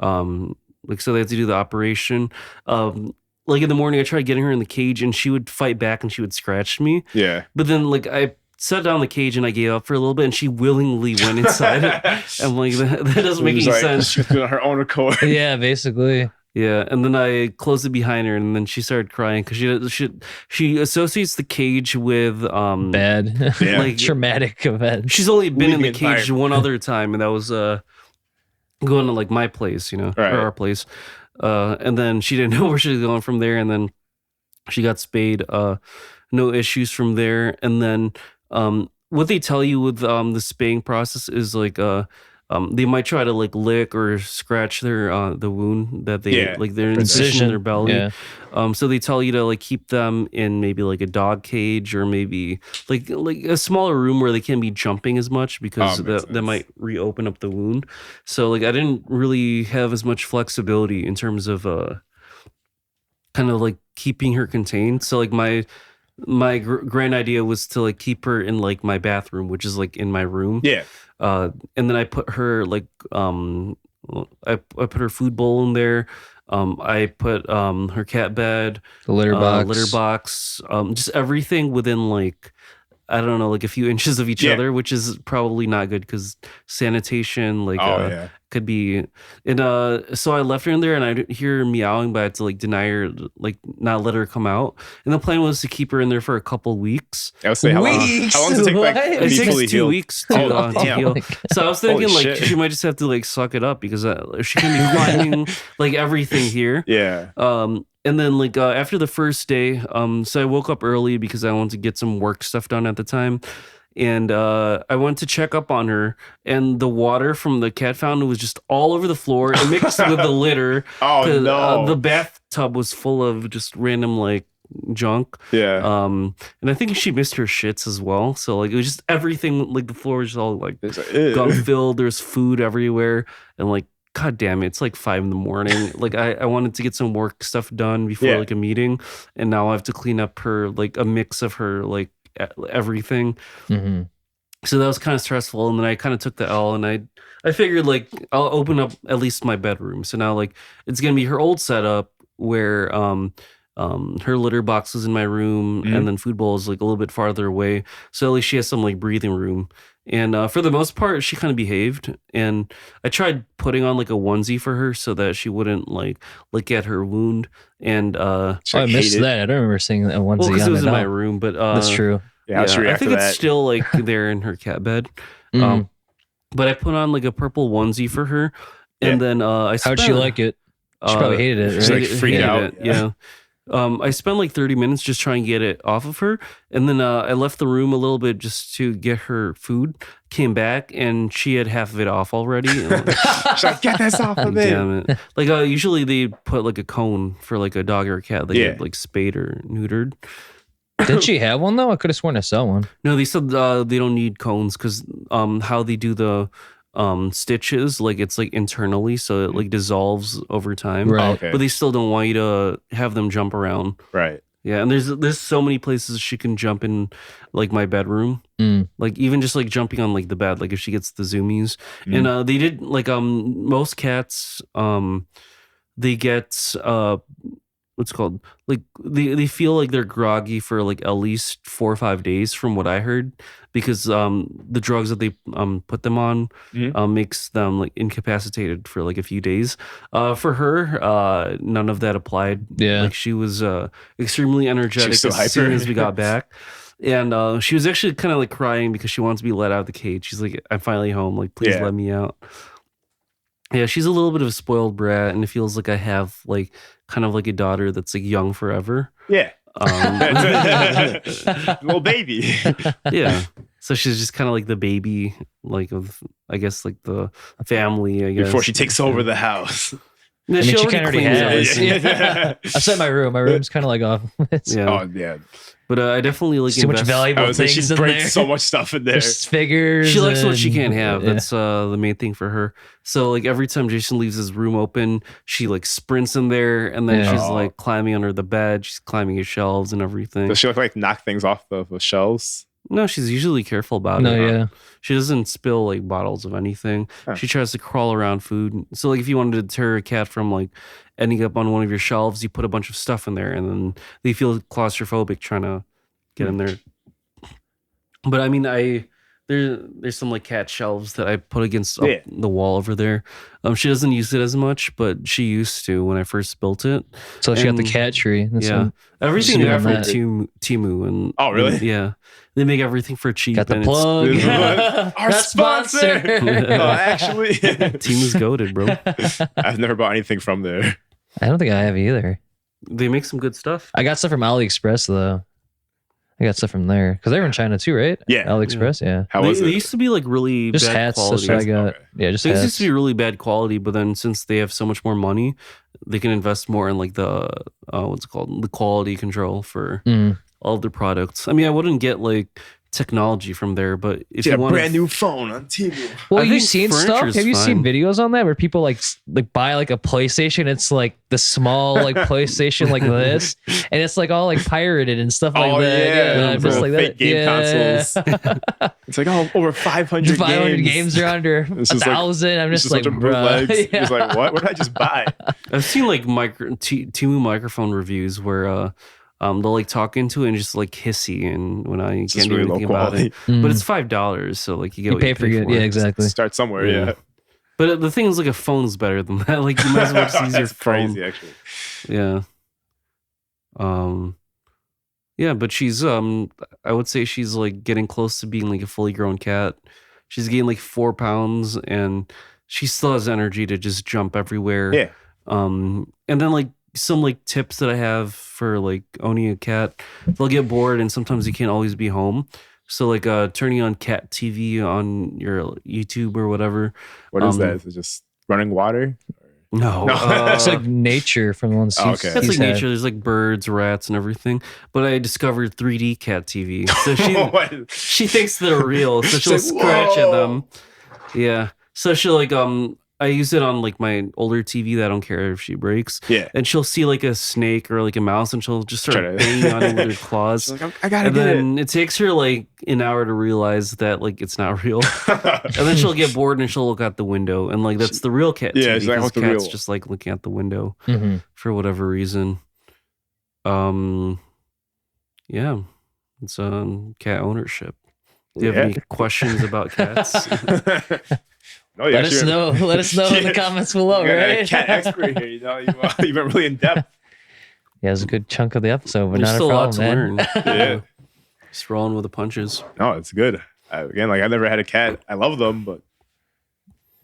Speaker 3: Like so they had to do the operation. Like in the morning, I tried getting her in the cage, and she would fight back, and she would scratch me.
Speaker 2: Yeah.
Speaker 3: But then like I set down the cage and I gave up for a little bit, and she willingly went inside it. I'm like, that doesn't make any sense.
Speaker 2: She's doing her own accord.
Speaker 1: Yeah, basically.
Speaker 3: Yeah, and then I closed it behind her, and then she started crying because she associates the cage with
Speaker 1: bad, like traumatic event.
Speaker 3: She's only been in the cage one other time, and that was going to like my place, or our place, and then she didn't know where she was going from there, and then she got spayed. No issues from there, and then what they tell you with the spaying process is like they might try to like lick or scratch their the wound that they like their incision in their belly. Yeah. So they tell you to like keep them in maybe like a dog cage or maybe like a smaller room where they can't be jumping as much because that might reopen up the wound. So like I didn't really have as much flexibility in terms of kind of like keeping her contained. So like my grand idea was to like keep her in like my bathroom, which is like in my room.
Speaker 2: Yeah.
Speaker 3: And then I put her like I put her food bowl in there. I put her cat bed,
Speaker 1: the litter
Speaker 3: box, just everything within like I don't know, like a few inches of each other, which is probably not good because sanitation, like, could be. And so I left her in there, and I didn't hear her meowing, but I had to like deny her, like not let her come out. And the plan was to keep her in there for a couple weeks.
Speaker 2: I would say how long does it take? Like,
Speaker 3: it takes 2 weeks to heal. So I was thinking like she might just have to like suck it up because she can be climbing like everything here.
Speaker 2: Yeah.
Speaker 3: And then like after the first day, so I woke up early because I wanted to get some work stuff done at the time. And I went to check up on her, and the water from the cat fountain was just all over the floor and mixed with the litter.
Speaker 2: Oh no!
Speaker 3: The bathtub was full of just random like junk.
Speaker 2: Yeah.
Speaker 3: And I think she missed her shits as well. So like it was just everything. Like the floor was just all like gunk filled. There's food everywhere, and like God damn it, it's like 5 a.m. Like I wanted to get some work stuff done before like a meeting, and now I have to clean up her like a mix of her like everything.
Speaker 1: Mm-hmm.
Speaker 3: So that was kind of stressful, and then I kind of took the L, and I figured like I'll open up at least my bedroom. So now like it's gonna be her old setup where her litter box is in my room, and then food bowl is like a little bit farther away. So at least she has some like breathing room. And for the most part, she kind of behaved. And I tried putting on like a onesie for her so that she wouldn't like look at her wound. And
Speaker 1: I missed that. I don't remember seeing a onesie.
Speaker 3: Well, because it was in my room, but
Speaker 1: that's true.
Speaker 2: Yeah,
Speaker 3: I think it's still like there in her cat bed. But I put on like a purple onesie for her, and then I spent,
Speaker 1: how'd she like it? She probably hated it. Right?
Speaker 2: She like freaked out.
Speaker 3: Yeah. I spent like 30 minutes just trying to get it off of her. And then I left the room a little bit just to get her food. Came back and she had half of it off already.
Speaker 2: She's like, get this off of me.
Speaker 3: Damn it. Like usually they put like a cone for like a dog or a cat that get like spayed or neutered.
Speaker 1: Didn't she have one though? I could have sworn I saw one.
Speaker 3: No, they said they don't need cones because how they do the stitches, like it's like internally, so it like dissolves over time.
Speaker 1: Right.
Speaker 2: Okay.
Speaker 3: But they still don't want you to have them jump around.
Speaker 2: Right.
Speaker 3: Yeah, and there's so many places she can jump in, like my bedroom, like even just like jumping on like the bed, like if she gets the zoomies. And they did like most cats they get what's it called, like they feel like they're groggy for like at least 4 or 5 days from what I heard, because the drugs that they put them on makes them like incapacitated for like a few days. For her, none of that applied. Like she was extremely energetic
Speaker 2: so
Speaker 3: as soon as we got back. And she was actually kind of like crying because she wants to be let out of the cage. She's like, I'm finally home, like please let me out. Yeah, she's a little bit of a spoiled brat, and it feels like I have like kind of like a daughter that's like young forever.
Speaker 2: Yeah. Little baby.
Speaker 3: Yeah. So she's just kind of like the baby, like of, I guess, like the family, I guess.
Speaker 2: Before she takes over the house.
Speaker 3: No,
Speaker 1: she kind of already
Speaker 3: cleans
Speaker 1: has. I set my room. My room's kind of like off.
Speaker 3: Yeah.
Speaker 2: Oh, yeah.
Speaker 3: But I definitely like
Speaker 1: so much valuable things
Speaker 2: she
Speaker 1: in
Speaker 2: breaks
Speaker 1: there.
Speaker 2: so much stuff in there.
Speaker 1: There's figures.
Speaker 3: She likes what she can't have. That's the main thing for her. So like every time Jason leaves his room open, she like sprints in there, and then she's like climbing under the bed. She's climbing his shelves and everything.
Speaker 2: Does she like knock things off the shelves?
Speaker 3: No, she's usually careful about it.
Speaker 1: Yeah.
Speaker 3: She doesn't spill like bottles of anything. She tries to crawl around food. So like if you wanted to deter a cat from like ending up on one of your shelves, you put a bunch of stuff in there, and then they feel claustrophobic trying to get in there. But I mean, there's some like cat shelves that I put against the wall over there. She doesn't use it as much, but she used to when I first built it.
Speaker 1: So she got the cat tree.
Speaker 3: Everything they got from Temu and
Speaker 2: really?
Speaker 3: Yeah, they make everything for cheap.
Speaker 1: Got the plug.
Speaker 2: Our sponsor. Actually,
Speaker 3: Temu's goated, bro.
Speaker 2: I've never bought anything from there.
Speaker 1: I don't think I have either.
Speaker 3: They make some good stuff.
Speaker 1: I got stuff from AliExpress though. I got stuff from there because they're in China too, right?
Speaker 2: Yeah,
Speaker 1: AliExpress. Yeah.
Speaker 2: How was it?
Speaker 3: They used to be like really
Speaker 1: just
Speaker 3: bad
Speaker 1: hats.
Speaker 3: quality.
Speaker 1: That's what I got. Okay. Yeah, just hats.
Speaker 3: Used to be really bad quality, but then since they have so much more money, they can invest more in like the what's it called, the quality control for all of their products. I mean, I wouldn't get like technology from there, but if you want
Speaker 2: a brand new phone on TV.
Speaker 1: Well, you seen stuff? Have you seen videos on that where people like buy like a PlayStation? It's like the small like PlayStation like this, and it's like all like pirated and stuff like that. Yeah, just like
Speaker 2: fake game consoles. It's like over 500
Speaker 1: games are under 1,000. I'm just like, bro.
Speaker 2: He's like, what? What did I just buy?
Speaker 3: I've seen like Temu microphone reviews where they'll like talk into it and just like hissy, and when I can't do anything about it. But it's $5, so like you
Speaker 1: pay for it. Yeah, exactly.
Speaker 2: Start somewhere, yeah.
Speaker 3: But the thing is, like a phone's better than that. Like you might as well just use your phone.
Speaker 2: Crazy, actually.
Speaker 3: Yeah. Yeah, but she's I would say she's like getting close to being like a fully grown cat. She's gained like 4 pounds, and she still has energy to just jump everywhere.
Speaker 2: Yeah.
Speaker 3: And then like some like tips that I have for like owning a cat. They'll get bored, and sometimes you can't always be home. So like turning on cat TV on your YouTube or whatever.
Speaker 2: What is that? Is it just running water?
Speaker 3: No.
Speaker 1: It's like nature from the ones.
Speaker 3: Okay. It's like nature. There's like birds, rats, and everything. But I discovered 3D cat TV. So she thinks they're real. So she'll scratch at them. Yeah. So she'll like I use it on like my older TV that I don't care if she breaks.
Speaker 2: Yeah.
Speaker 3: And she'll see like a snake or like a mouse, and she'll just start banging on it with her claws.
Speaker 2: She's like, I gotta get it.
Speaker 3: And it takes her like an hour to realize that like it's not real. And then she'll get bored and she'll look out the window, and like that's the real cat TV.
Speaker 2: Yeah, she's like, what's the real one?
Speaker 3: Just like looking out the window for whatever reason. Yeah. It's cat ownership. Do you have any questions about cats?
Speaker 2: No,
Speaker 1: let us know in the comments below, right?
Speaker 2: A cat expert here, you've been really in depth.
Speaker 1: Yeah, it was a good chunk of the episode, but
Speaker 3: There's
Speaker 1: not
Speaker 3: still
Speaker 1: a
Speaker 3: a lot to
Speaker 1: problem, man.
Speaker 3: learn. Yeah. Just rolling with the punches.
Speaker 2: No, it's good. Again, like I never had a cat. I love them, but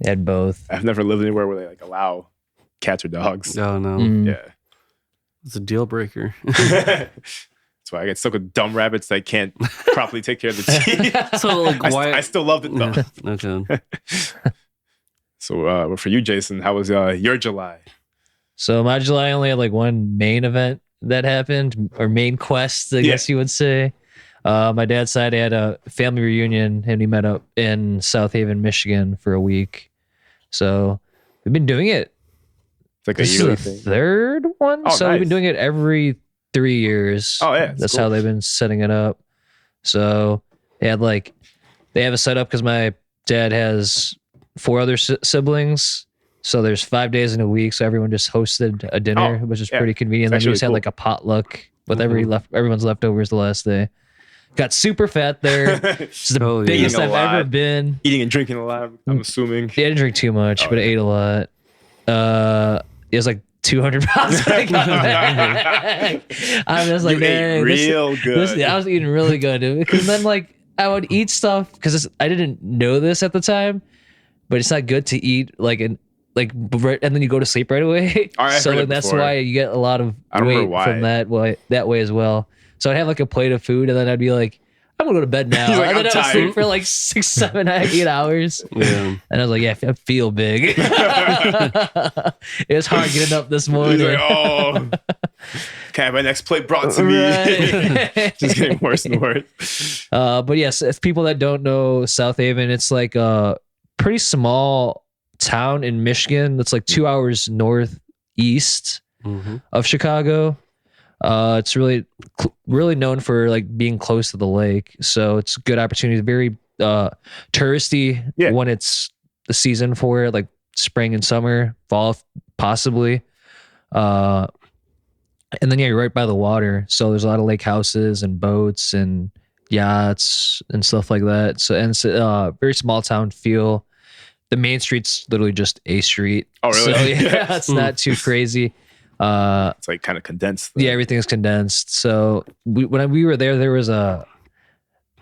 Speaker 1: I had both.
Speaker 2: I've never lived anywhere where they like allow cats or dogs.
Speaker 3: Oh no.
Speaker 2: Yeah.
Speaker 3: It's a deal breaker.
Speaker 2: That's why I get stuck with dumb rabbits that can't properly take care of the teeth.
Speaker 3: So like why
Speaker 2: I still loved it though.
Speaker 3: Okay.
Speaker 2: So for you, Jason, how was your July?
Speaker 1: So my July only had like one main event that happened, or main quest, I guess you would say. My dad's side had a family reunion, and we met up in South Haven, Michigan for a week. So we've been doing it.
Speaker 2: It's like a yearly thing.
Speaker 1: Third one.
Speaker 2: Oh,
Speaker 1: so
Speaker 2: nice.
Speaker 1: we've been doing it every 3 years.
Speaker 2: Oh yeah,
Speaker 1: that's cool. How they've been setting it up. So they have a setup because my dad has 4 other siblings. So there's 5 days in a week. So everyone just hosted a dinner, which is pretty convenient. Then we just had like a potluck with everyone's leftovers the last day. Got super fat there. It's the biggest I've ever been.
Speaker 2: Eating and drinking a lot, I'm assuming.
Speaker 1: Yeah, I didn't drink too much, but I ate a lot. It was like 200 pounds when I got back. I was like,
Speaker 2: man, real good.
Speaker 1: I was eating really good. Because then I would eat stuff, because I didn't know this at the time, but it's not good to eat and then you go to sleep right away. So that's why you get a lot of weight from that way as well. So I'd have like a plate of food, and then I'd be like, I'm gonna go to bed now. And then I would sleep for like 6, 7, 8 hours. Yeah. And I was like, yeah, I feel big. It was hard getting up this morning.
Speaker 2: He's like, oh, can I have my next plate brought to me? Right. Just getting worse and worse.
Speaker 1: But yes, if people that don't know South Haven, it's like a pretty small town in Michigan that's like 2 hours northeast of Chicago. It's really known for like being close to the lake, so it's a good opportunity. Very touristy when it's the season for it, like spring and summer, fall possibly. And then you're right by the water, so there's a lot of lake houses and boats and yachts and stuff like that. So and it's very small town feel. The main street's literally just a street.
Speaker 2: Oh really?
Speaker 1: So yeah, it's not too crazy.
Speaker 2: It's like kind of condensed.
Speaker 1: Yeah, everything's condensed. So when we were there was a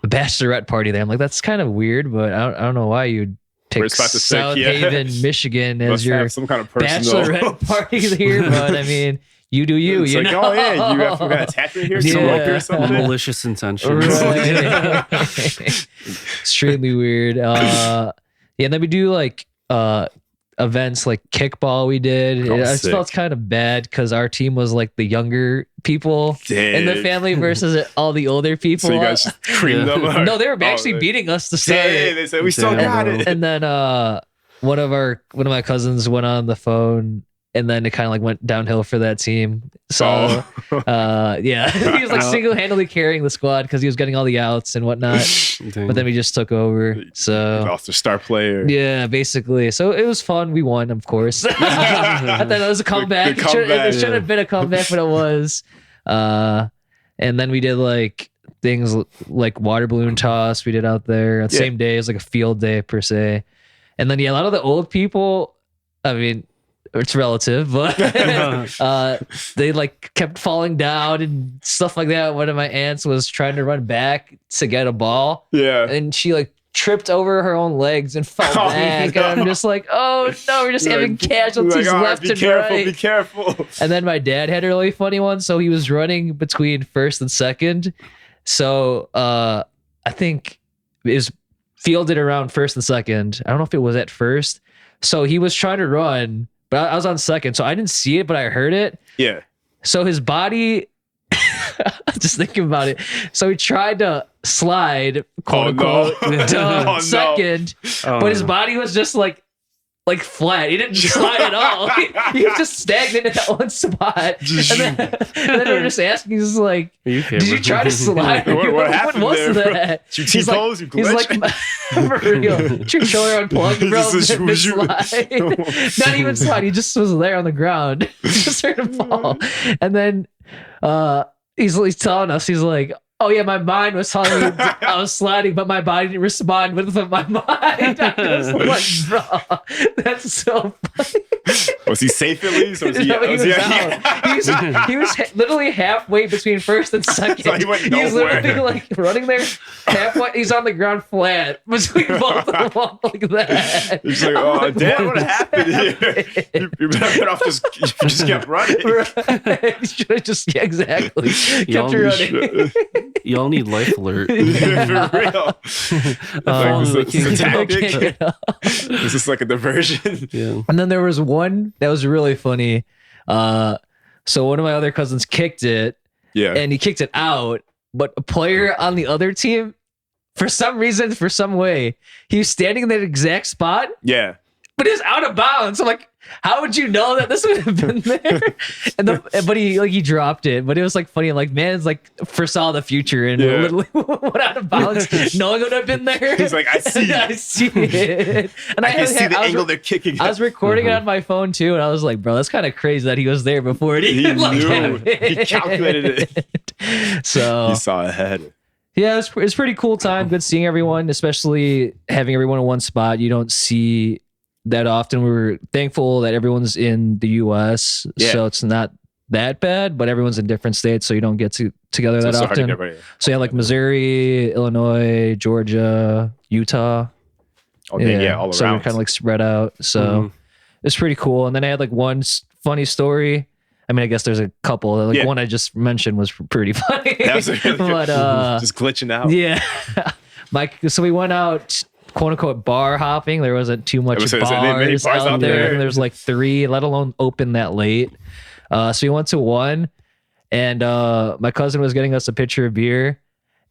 Speaker 1: bachelorette party there. I'm like, that's kind of weird, but I don't know why you'd pick South Haven, Michigan as your
Speaker 2: some kind of personal
Speaker 1: bachelorette party here. But I mean, you do you.
Speaker 2: It's
Speaker 1: you
Speaker 2: like,
Speaker 1: know?
Speaker 2: oh yeah, you have some kind of tattoo here, some liquor or something.
Speaker 3: Malicious intentions.
Speaker 1: Right. Extremely weird. And then we do like events like kickball we did. I just felt kind of bad because our team was like the younger people in the family versus all the older people.
Speaker 2: So you guys just creamed them?
Speaker 1: No, they were actually beating us to start it.
Speaker 2: They said we still got it.
Speaker 1: And then one of my cousins went on the phone, and then it kind of like went downhill for that team. So yeah, he was like single-handedly carrying the squad because he was getting all the outs and whatnot. But then we just took over. So
Speaker 2: lost their star player.
Speaker 1: Yeah, basically. So it was fun. We won, of course. I thought it was a comeback. It should have been a comeback, but it was. And then we did like things like water balloon toss. We did out there the same day. It was like a field day per se. And then a lot of the old people. I mean, it's relative, but they like kept falling down and stuff like that. One of my aunts was trying to run back to get a ball.
Speaker 2: Yeah.
Speaker 1: And she like tripped over her own legs and fell back. No. And I'm just like, oh no, we're just having casualties left and right.
Speaker 2: Be careful.
Speaker 1: And then my dad had a really funny one. So he was running between first and second. So I think it was fielded around first and second. I don't know if it was at first. So he was trying to run, but I was on second, so I didn't see it, but I heard it.
Speaker 2: Yeah.
Speaker 1: So his body, just thinking about it. So he tried to slide, quote unquote, to second, but his body was just like flat. He didn't slide at all. He was just stagnant in that one spot. And then we were just asking, he's like, did you try to slide?
Speaker 2: What happened
Speaker 1: was
Speaker 2: there,
Speaker 1: that?
Speaker 2: Your T-pose?
Speaker 1: He's like, for real. Your controller unplugged, bro. Slide. Not even slide. He just was there on the ground. Just heard him fall. And then he's telling us, he's like, oh yeah, my mind was telling me I was sliding, but my body didn't respond with my mind. I was like, bro, that's so funny.
Speaker 2: Was he safe at least? Or was he,
Speaker 1: no, he was literally halfway between first and second.
Speaker 2: So he went nowhere.
Speaker 1: He's literally like running there halfway. He's on the ground flat between both of them like that.
Speaker 2: He's like, oh, Dad, what happened here? You better off just kept running.
Speaker 1: Right. You should have just, exactly. Kept running.
Speaker 3: Y'all need life alert.
Speaker 2: For real. This is a tactic. This is like a diversion.
Speaker 3: Yeah.
Speaker 1: And then there was one that was really funny. So one of my other cousins kicked it.
Speaker 2: Yeah.
Speaker 1: And he kicked it out. But a player on the other team, for some reason, for some way, he was standing in that exact spot.
Speaker 2: Yeah.
Speaker 1: but it was out of bounds. I'm like, how would you know that this would have been there? But he dropped it. But it was like funny. I'm like, man, it's like foresaw the future and literally went out of bounds, knowing it would have been there.
Speaker 2: He's like, I see
Speaker 1: it. And I
Speaker 2: can see the angle they're kicking.
Speaker 1: I was recording it on my phone too, and I was like, bro, that's kind of crazy that he was there before it even
Speaker 2: knew. He calculated it.
Speaker 1: So
Speaker 2: he saw ahead.
Speaker 1: Yeah, it's pretty cool time. Good seeing everyone, especially having everyone in one spot. You don't see that often. We were thankful that everyone's in the U.S., so it's not that bad, but everyone's in different states, so you don't get together that often. So yeah, like Missouri, Illinois, Georgia, Utah.
Speaker 2: All around.
Speaker 1: So we're kind of like spread out. So it's pretty cool. And then I had like one funny story. I mean, I guess there's a couple. Like one I just mentioned was pretty funny. That was really but
Speaker 2: just glitching out.
Speaker 1: Yeah. So we went out, quote unquote, bar hopping. There wasn't too much bars out there. And there's like 3, let alone open that late. So we went to one, and my cousin was getting us a pitcher of beer,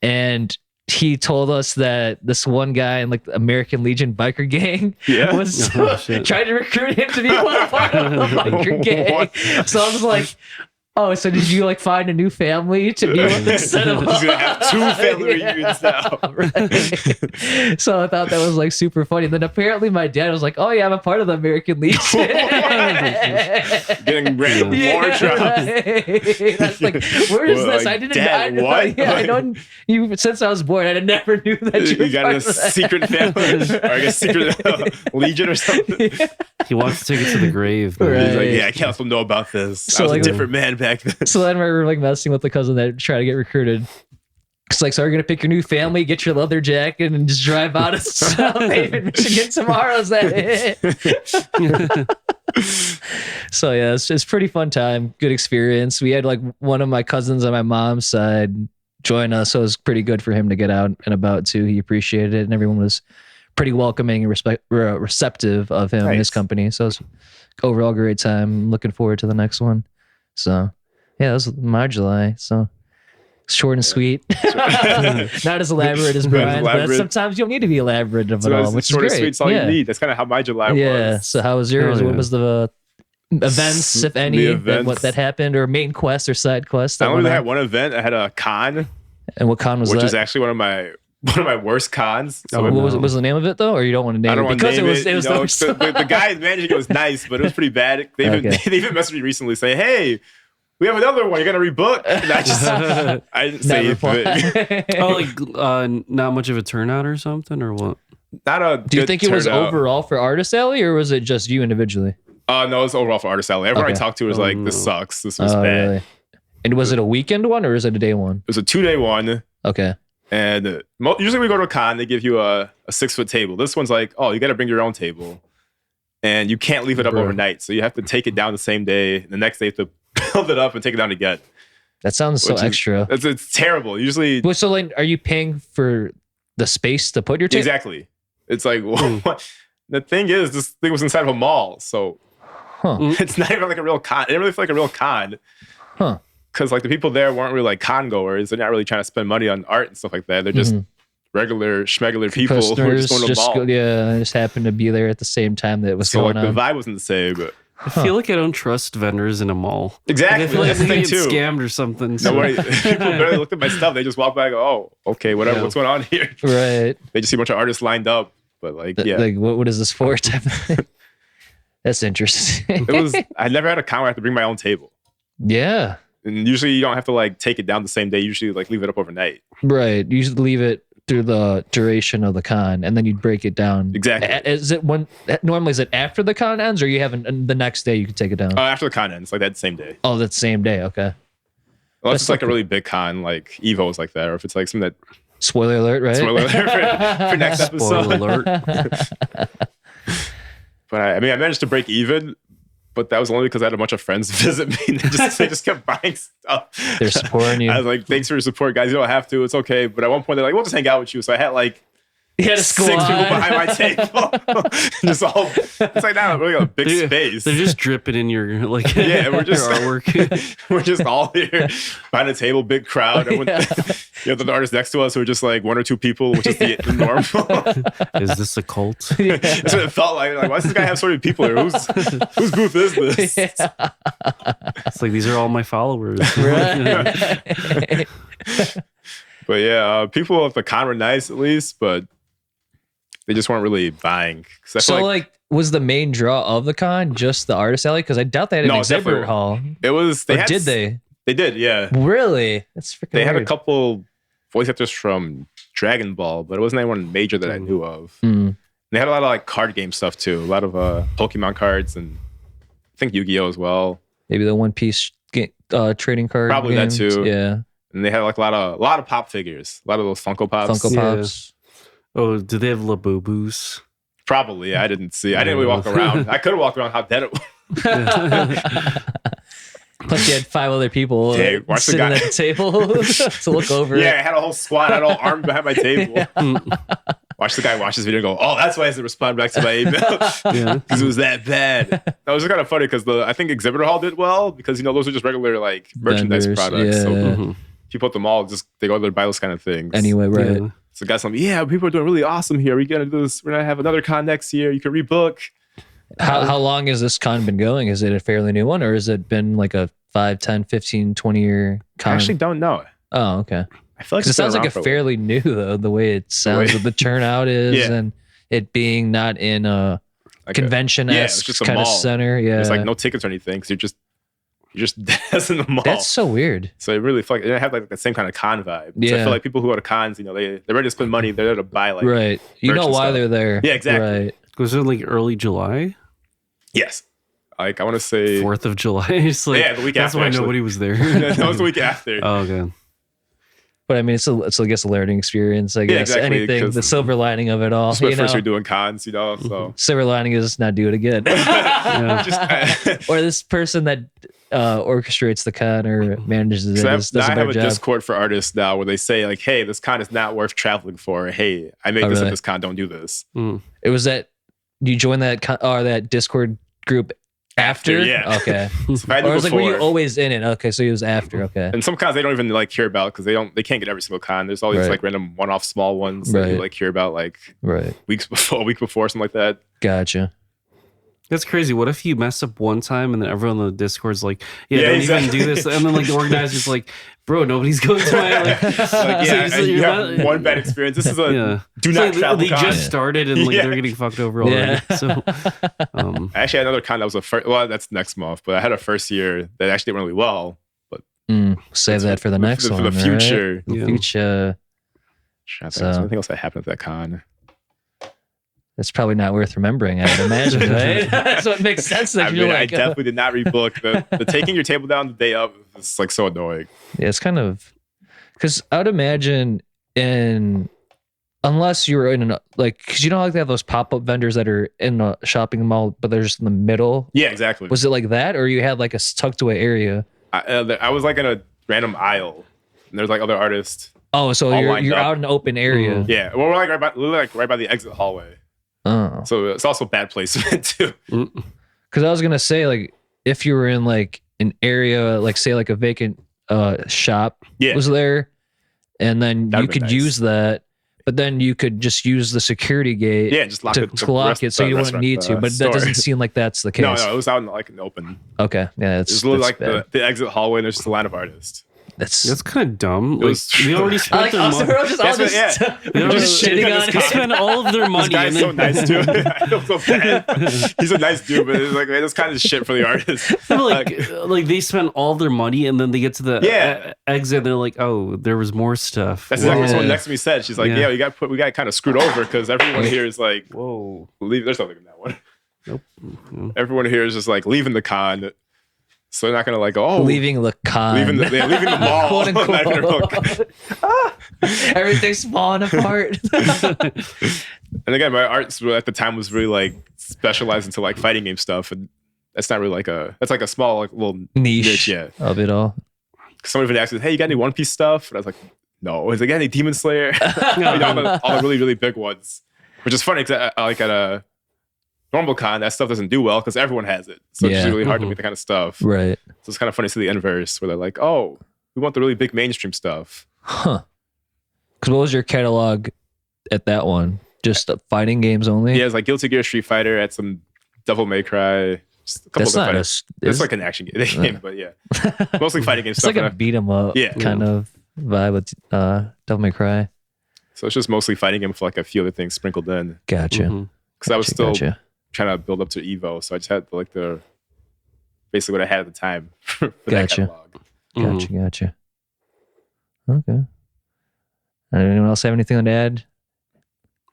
Speaker 1: and he told us that this one guy in like the American Legion biker gang was trying to recruit him to be part of the biker gang. So I was like, oh, so did you like find a new family to be with instead of
Speaker 2: He's gonna have 2 family reunions now.
Speaker 1: Right. So I thought that was like super funny. And then apparently my dad was like, oh yeah, I'm a part of the American Legion.
Speaker 2: Getting random war drops.
Speaker 1: That's like, where is this? Like, I didn't know.
Speaker 2: What?
Speaker 1: I know you since I was born. I never knew that you
Speaker 2: got a secret family or I guess secret legion or something.
Speaker 3: He wants to take it to the grave.
Speaker 1: Right.
Speaker 2: He's like, I can't let them know about this. So I was like, a different man back then.
Speaker 1: So then we were like messing with the cousin that tried to get recruited. It's like, so are you gonna pick your new family, get your leather jacket, and just drive out of South Haven, Michigan tomorrow? Is that it? So yeah, it's pretty fun time, good experience. We had like one of my cousins on my mom's side join us, so it was pretty good for him to get out and about too. He appreciated it, and everyone was pretty welcoming and receptive of him and his company. So it was overall great time. Looking forward to the next one. So yeah, that was my July. So short and sweet. Not as elaborate as Bryan, but sometimes you don't need to be elaborate of it all, which is great.
Speaker 2: Short and sweet is all you need. That's kind of how my July was.
Speaker 1: Yeah. So how was yours? What was the events, if any, what that happened, or main quest or side quest?
Speaker 2: I only had one event. I had a con.
Speaker 1: And what con was that?
Speaker 2: Which is actually one of my worst cons. So
Speaker 1: what was the name of it though, or you don't want to name it? Because it was
Speaker 2: the guy managing it was nice, but it was pretty bad. They even messaged me recently saying, "Hey, we have another one. You're gonna rebook?" And I didn't say
Speaker 3: anything. Not much of a turnout or something, or what?
Speaker 2: Not a.
Speaker 1: Do you think it was overall for Artist Alley, or was it just you individually?
Speaker 2: No, it was overall for Artist Alley. Everyone I talked to was like, "This sucks. This was bad."
Speaker 1: Really? And was it a weekend one or is it a day one?
Speaker 2: It was a 2-day one.
Speaker 1: Okay.
Speaker 2: And usually we go to a con, they give you a 6-foot table. This one's like, oh, you got to bring your own table. And you can't leave it up overnight. So you have to take it down the same day. The next day you have to build it up and take it down again.
Speaker 1: That sounds so extra.
Speaker 2: It's terrible. Usually.
Speaker 1: So like, are you paying for the space to put your table?
Speaker 2: Exactly. It's like, what? The thing is, this thing was inside of a mall. So it's not even like a real con. It didn't really feel like a real con.
Speaker 1: Huh.
Speaker 2: Because like the people there weren't really like con goers. They're not really trying to spend money on art and stuff like that. They're just regular schmegular people who are just going to the mall.
Speaker 1: Just happened to be there at the same time that it was going on.
Speaker 2: So like the vibe wasn't the same. But
Speaker 3: I feel like I don't trust vendors in a mall.
Speaker 2: Exactly.
Speaker 3: Like I feel like they get scammed or something. So.
Speaker 2: People barely looked at my stuff. They just walk by and go, oh, okay, whatever. What's going on here?
Speaker 1: Right.
Speaker 2: They just see a bunch of artists lined up. But like, yeah.
Speaker 1: Like, what is this for? Type of thing. That's interesting.
Speaker 2: I never had a con where I had to bring my own table.
Speaker 1: Yeah.
Speaker 2: And usually you don't have to like take it down the same day. Usually like leave it up overnight.
Speaker 1: Right. You usually leave it through the duration of the con and then you'd break it down.
Speaker 2: Exactly.
Speaker 1: Is it normally is it after the con ends or you have the next day you can take it down?
Speaker 2: After the con ends, like that same day.
Speaker 1: Oh, that same day. Okay.
Speaker 2: Well, it's like a really big con, like Evo is like that, or if it's like something that.
Speaker 1: Spoiler alert, right?
Speaker 2: Spoiler alert for next episode.
Speaker 3: Spoiler alert.
Speaker 2: But I mean, I managed to break even. But that was only because I had a bunch of friends visit me and they just kept buying stuff.
Speaker 1: They're supporting you.
Speaker 2: I was like, thanks for your support, guys. You don't have to. It's okay. But at one point, they're like, we'll just hang out with you. So I had like
Speaker 1: You had a
Speaker 2: six people behind my table. Just all, it's like not really a big space.
Speaker 3: They're just dripping in your like
Speaker 2: we're just
Speaker 3: artwork.
Speaker 2: We're just all here behind the table, big crowd. Everyone, the artist next to us who are just like 1 or 2 people, which is the normal.
Speaker 3: Is this a cult?
Speaker 2: That's what it felt like. Like, why does this guy have so many people here? Whose booth is this?
Speaker 3: It's like, these are all my followers.
Speaker 1: Right.
Speaker 2: But yeah, people at the con were nice at least, but they just weren't really buying.
Speaker 1: So like, was the main draw of the con just the artist alley? Because I doubt they had an exhibit hall.
Speaker 2: It was.
Speaker 1: Did they?
Speaker 2: They did, yeah.
Speaker 1: Really? That's freaking
Speaker 2: They had
Speaker 1: weird.
Speaker 2: a couple voice actors from Dragon Ball, but it wasn't anyone major that I knew of. They had a lot of like card game stuff too. A lot of Pokemon cards and I think Yu-Gi-Oh as well. Maybe
Speaker 1: the One Piece trading card.
Speaker 2: Probably
Speaker 1: games.
Speaker 2: that too.
Speaker 1: Yeah.
Speaker 2: And they had like a lot of pop figures. A lot of those Funko Pops.
Speaker 1: Funko Pops.
Speaker 3: Oh, do they have Labubus?
Speaker 2: Probably. I didn't see. I didn't really walk around. I could have walked around how dead it was.
Speaker 1: Plus, you had 5 other people sitting at the table to look over.
Speaker 2: Yeah, I had a whole squad. I had all armed behind my table. Watch the guy watch this video and go, oh, that's why I didn't respond back to my email. Because it was that bad. That was kind of funny because I think Exhibitor Hall did well because, those are just regular like merchandise products.
Speaker 1: Yeah.
Speaker 2: So people at the mall, they go there to buy those kind of things.
Speaker 1: Anyway, right.
Speaker 3: Yeah.
Speaker 2: So guys like, people are doing really awesome here. We're going to do this. We're going to have another con next year. You can rebook.
Speaker 1: How long has this con been going? Is it a fairly new one or has it been like a 5, 10, 15, 20 year con?
Speaker 2: I actually don't know.
Speaker 1: Oh, okay.
Speaker 2: I feel like
Speaker 1: it sounds like a fairly new though, the way it sounds, what the turnout is and it being not in a like convention-esque kind of center. Yeah.
Speaker 2: There's like no tickets or anything because you're just dead in the mall.
Speaker 1: That's so weird.
Speaker 2: So it really felt like it had like the same kind of con vibe. Yeah. So I feel like people who go to cons, they're ready to spend money. They're there to buy like
Speaker 1: right. You know why they're there.
Speaker 2: Yeah, exactly.
Speaker 1: Right.
Speaker 3: Was it like early July?
Speaker 2: Yes. Like I want to say
Speaker 3: 4th of July. It's like,
Speaker 2: the week
Speaker 3: that's
Speaker 2: after.
Speaker 3: That's why nobody was there.
Speaker 2: That was the week after.
Speaker 3: Oh, okay.
Speaker 1: But I mean, it's I guess a learning experience. I guess anything, the silver lining of it all.
Speaker 2: It's my first year doing cons, so
Speaker 1: silver lining is not do it again. Or this person that orchestrates the con or manages it does a better job.
Speaker 2: I have a Discord for artists now where they say like, "Hey, this con is not worth traveling for. Hey, I made this at this con. Don't do this."
Speaker 1: It was that you joined that Discord group. After?
Speaker 2: Yeah.
Speaker 1: Okay.
Speaker 2: So
Speaker 1: or I was like, were you always in it? Okay, so he was after. Okay.
Speaker 2: And some cons they don't even like hear about because they can't get every single con. There's all these like random one-off small ones that you like hear about like a week before, something like that.
Speaker 1: Gotcha.
Speaker 3: That's crazy. What if you mess up one time and then everyone on the Discord's like, don't even do this. And then like the organizer's like, bro, nobody's going to my
Speaker 2: you have one bad experience. This is a do not travel
Speaker 3: They
Speaker 2: con.
Speaker 3: just started and like they're getting fucked over already. So
Speaker 2: I actually had another con that was that's next month, but I had a first year that actually went really well. But
Speaker 1: save that for the next one.
Speaker 2: For the future.
Speaker 1: Right? Future.
Speaker 2: Anything else that happened at that con?
Speaker 1: It's probably not worth remembering, I would imagine, right? That's what makes sense.
Speaker 2: I definitely did not rebook. The taking your table down the day of is like so annoying.
Speaker 1: Yeah, it's kind of because I would imagine unless you're in because you know like they have those pop-up vendors that are in a shopping mall, but they're just in the middle.
Speaker 2: Yeah, exactly.
Speaker 1: Was it like that, or you had like a tucked away area?
Speaker 2: I was like in a random aisle, and there's like other artists.
Speaker 1: Oh, so you're out in an open area.
Speaker 2: Yeah, well, we're like right by the exit hallway.
Speaker 1: Oh.
Speaker 2: So it's also bad placement too.
Speaker 1: Because I was gonna say like if you were in like an area like say like a vacant shop was there, and then you could use that, but then you could just use the security gate
Speaker 2: just lock
Speaker 1: it so you wouldn't need to. But that doesn't seem like that's the case.
Speaker 2: No, it was out in like an open.
Speaker 1: Okay, yeah, it's
Speaker 2: like the exit hallway. And there's just a line of artists.
Speaker 3: That's kind of dumb. Like, they already spent their money.
Speaker 1: Just shitting on.
Speaker 3: They spent all of their money.
Speaker 2: This guy's so nice too. I feel so bad. He's a nice dude, but it's like man, this kind of shit for the artist.
Speaker 3: like they spent all their money, and then they get to the exit. They're like, "Oh, there was more stuff."
Speaker 2: That's exactly what someone next to me said. She's like, "Yeah, we got kind of screwed over because everyone here is like,
Speaker 3: whoa,
Speaker 2: there's nothing in that one.
Speaker 3: Nope.
Speaker 2: Everyone here is just like leaving the con." So they're not gonna like go,
Speaker 1: leaving the con,
Speaker 2: leaving the mall,
Speaker 1: quote unquote. Everything's falling apart.
Speaker 2: And again, my art at the time was really like specialized into like fighting game stuff, and that's not really that's like a small like little niche
Speaker 1: of it all.
Speaker 2: Somebody would ask me, "Hey, you got any One Piece stuff?" And I was like, No, is again a Demon Slayer. all the really, really big ones. Which is funny because like at a normal con, that stuff doesn't do well because everyone has it. So it's just really hard to make that kind of stuff.
Speaker 1: Right.
Speaker 2: So it's kind of funny to see the inverse where they're like, oh, we want the really big mainstream stuff.
Speaker 1: Huh. Because what was your catalog at that one? Just fighting games only?
Speaker 2: Yeah, it's like Guilty Gear, Street Fighter, had some Devil May Cry. Just a couple
Speaker 1: That's
Speaker 2: it's like an action game, but yeah. Mostly fighting game
Speaker 1: it's
Speaker 2: stuff.
Speaker 1: It's like a beat 'em up kind of vibe with Devil May Cry.
Speaker 2: So it's just mostly fighting game with like a few other things sprinkled in.
Speaker 1: Gotcha.
Speaker 2: Because I was still trying to build up to Evo, so I just had like basically what I had at the time for that catalog.
Speaker 1: Gotcha. Okay. Anyone else have anything to add?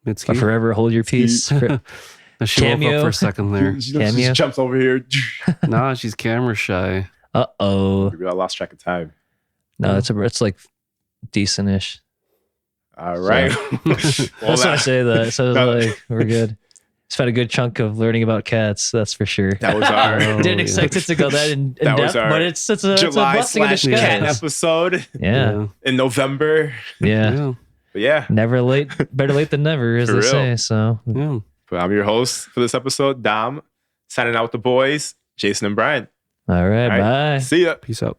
Speaker 3: Mitsuki?
Speaker 1: Forever hold your peace.
Speaker 3: She woke up for a second there.
Speaker 2: She just jumps over here.
Speaker 3: Nah, she's camera shy.
Speaker 1: Uh-oh.
Speaker 2: Maybe I lost track of time.
Speaker 1: No, it's like decent-ish.
Speaker 2: All right.
Speaker 1: So, that's why I say that. So like we're good. It's had a good chunk of learning about cats, that's for sure.
Speaker 2: That was our
Speaker 1: didn't expect it to go that in depth, but it's a blessing in disguise.
Speaker 2: Cat episode.
Speaker 1: Yeah.
Speaker 2: In November.
Speaker 1: Yeah.
Speaker 2: But yeah.
Speaker 1: Never late, better late than never, as they say. So
Speaker 3: yeah.
Speaker 2: But I'm your host for this episode, Dom. Signing out with the boys, Jason and Bryan.
Speaker 1: All right. Bye.
Speaker 2: See ya.
Speaker 3: Peace out.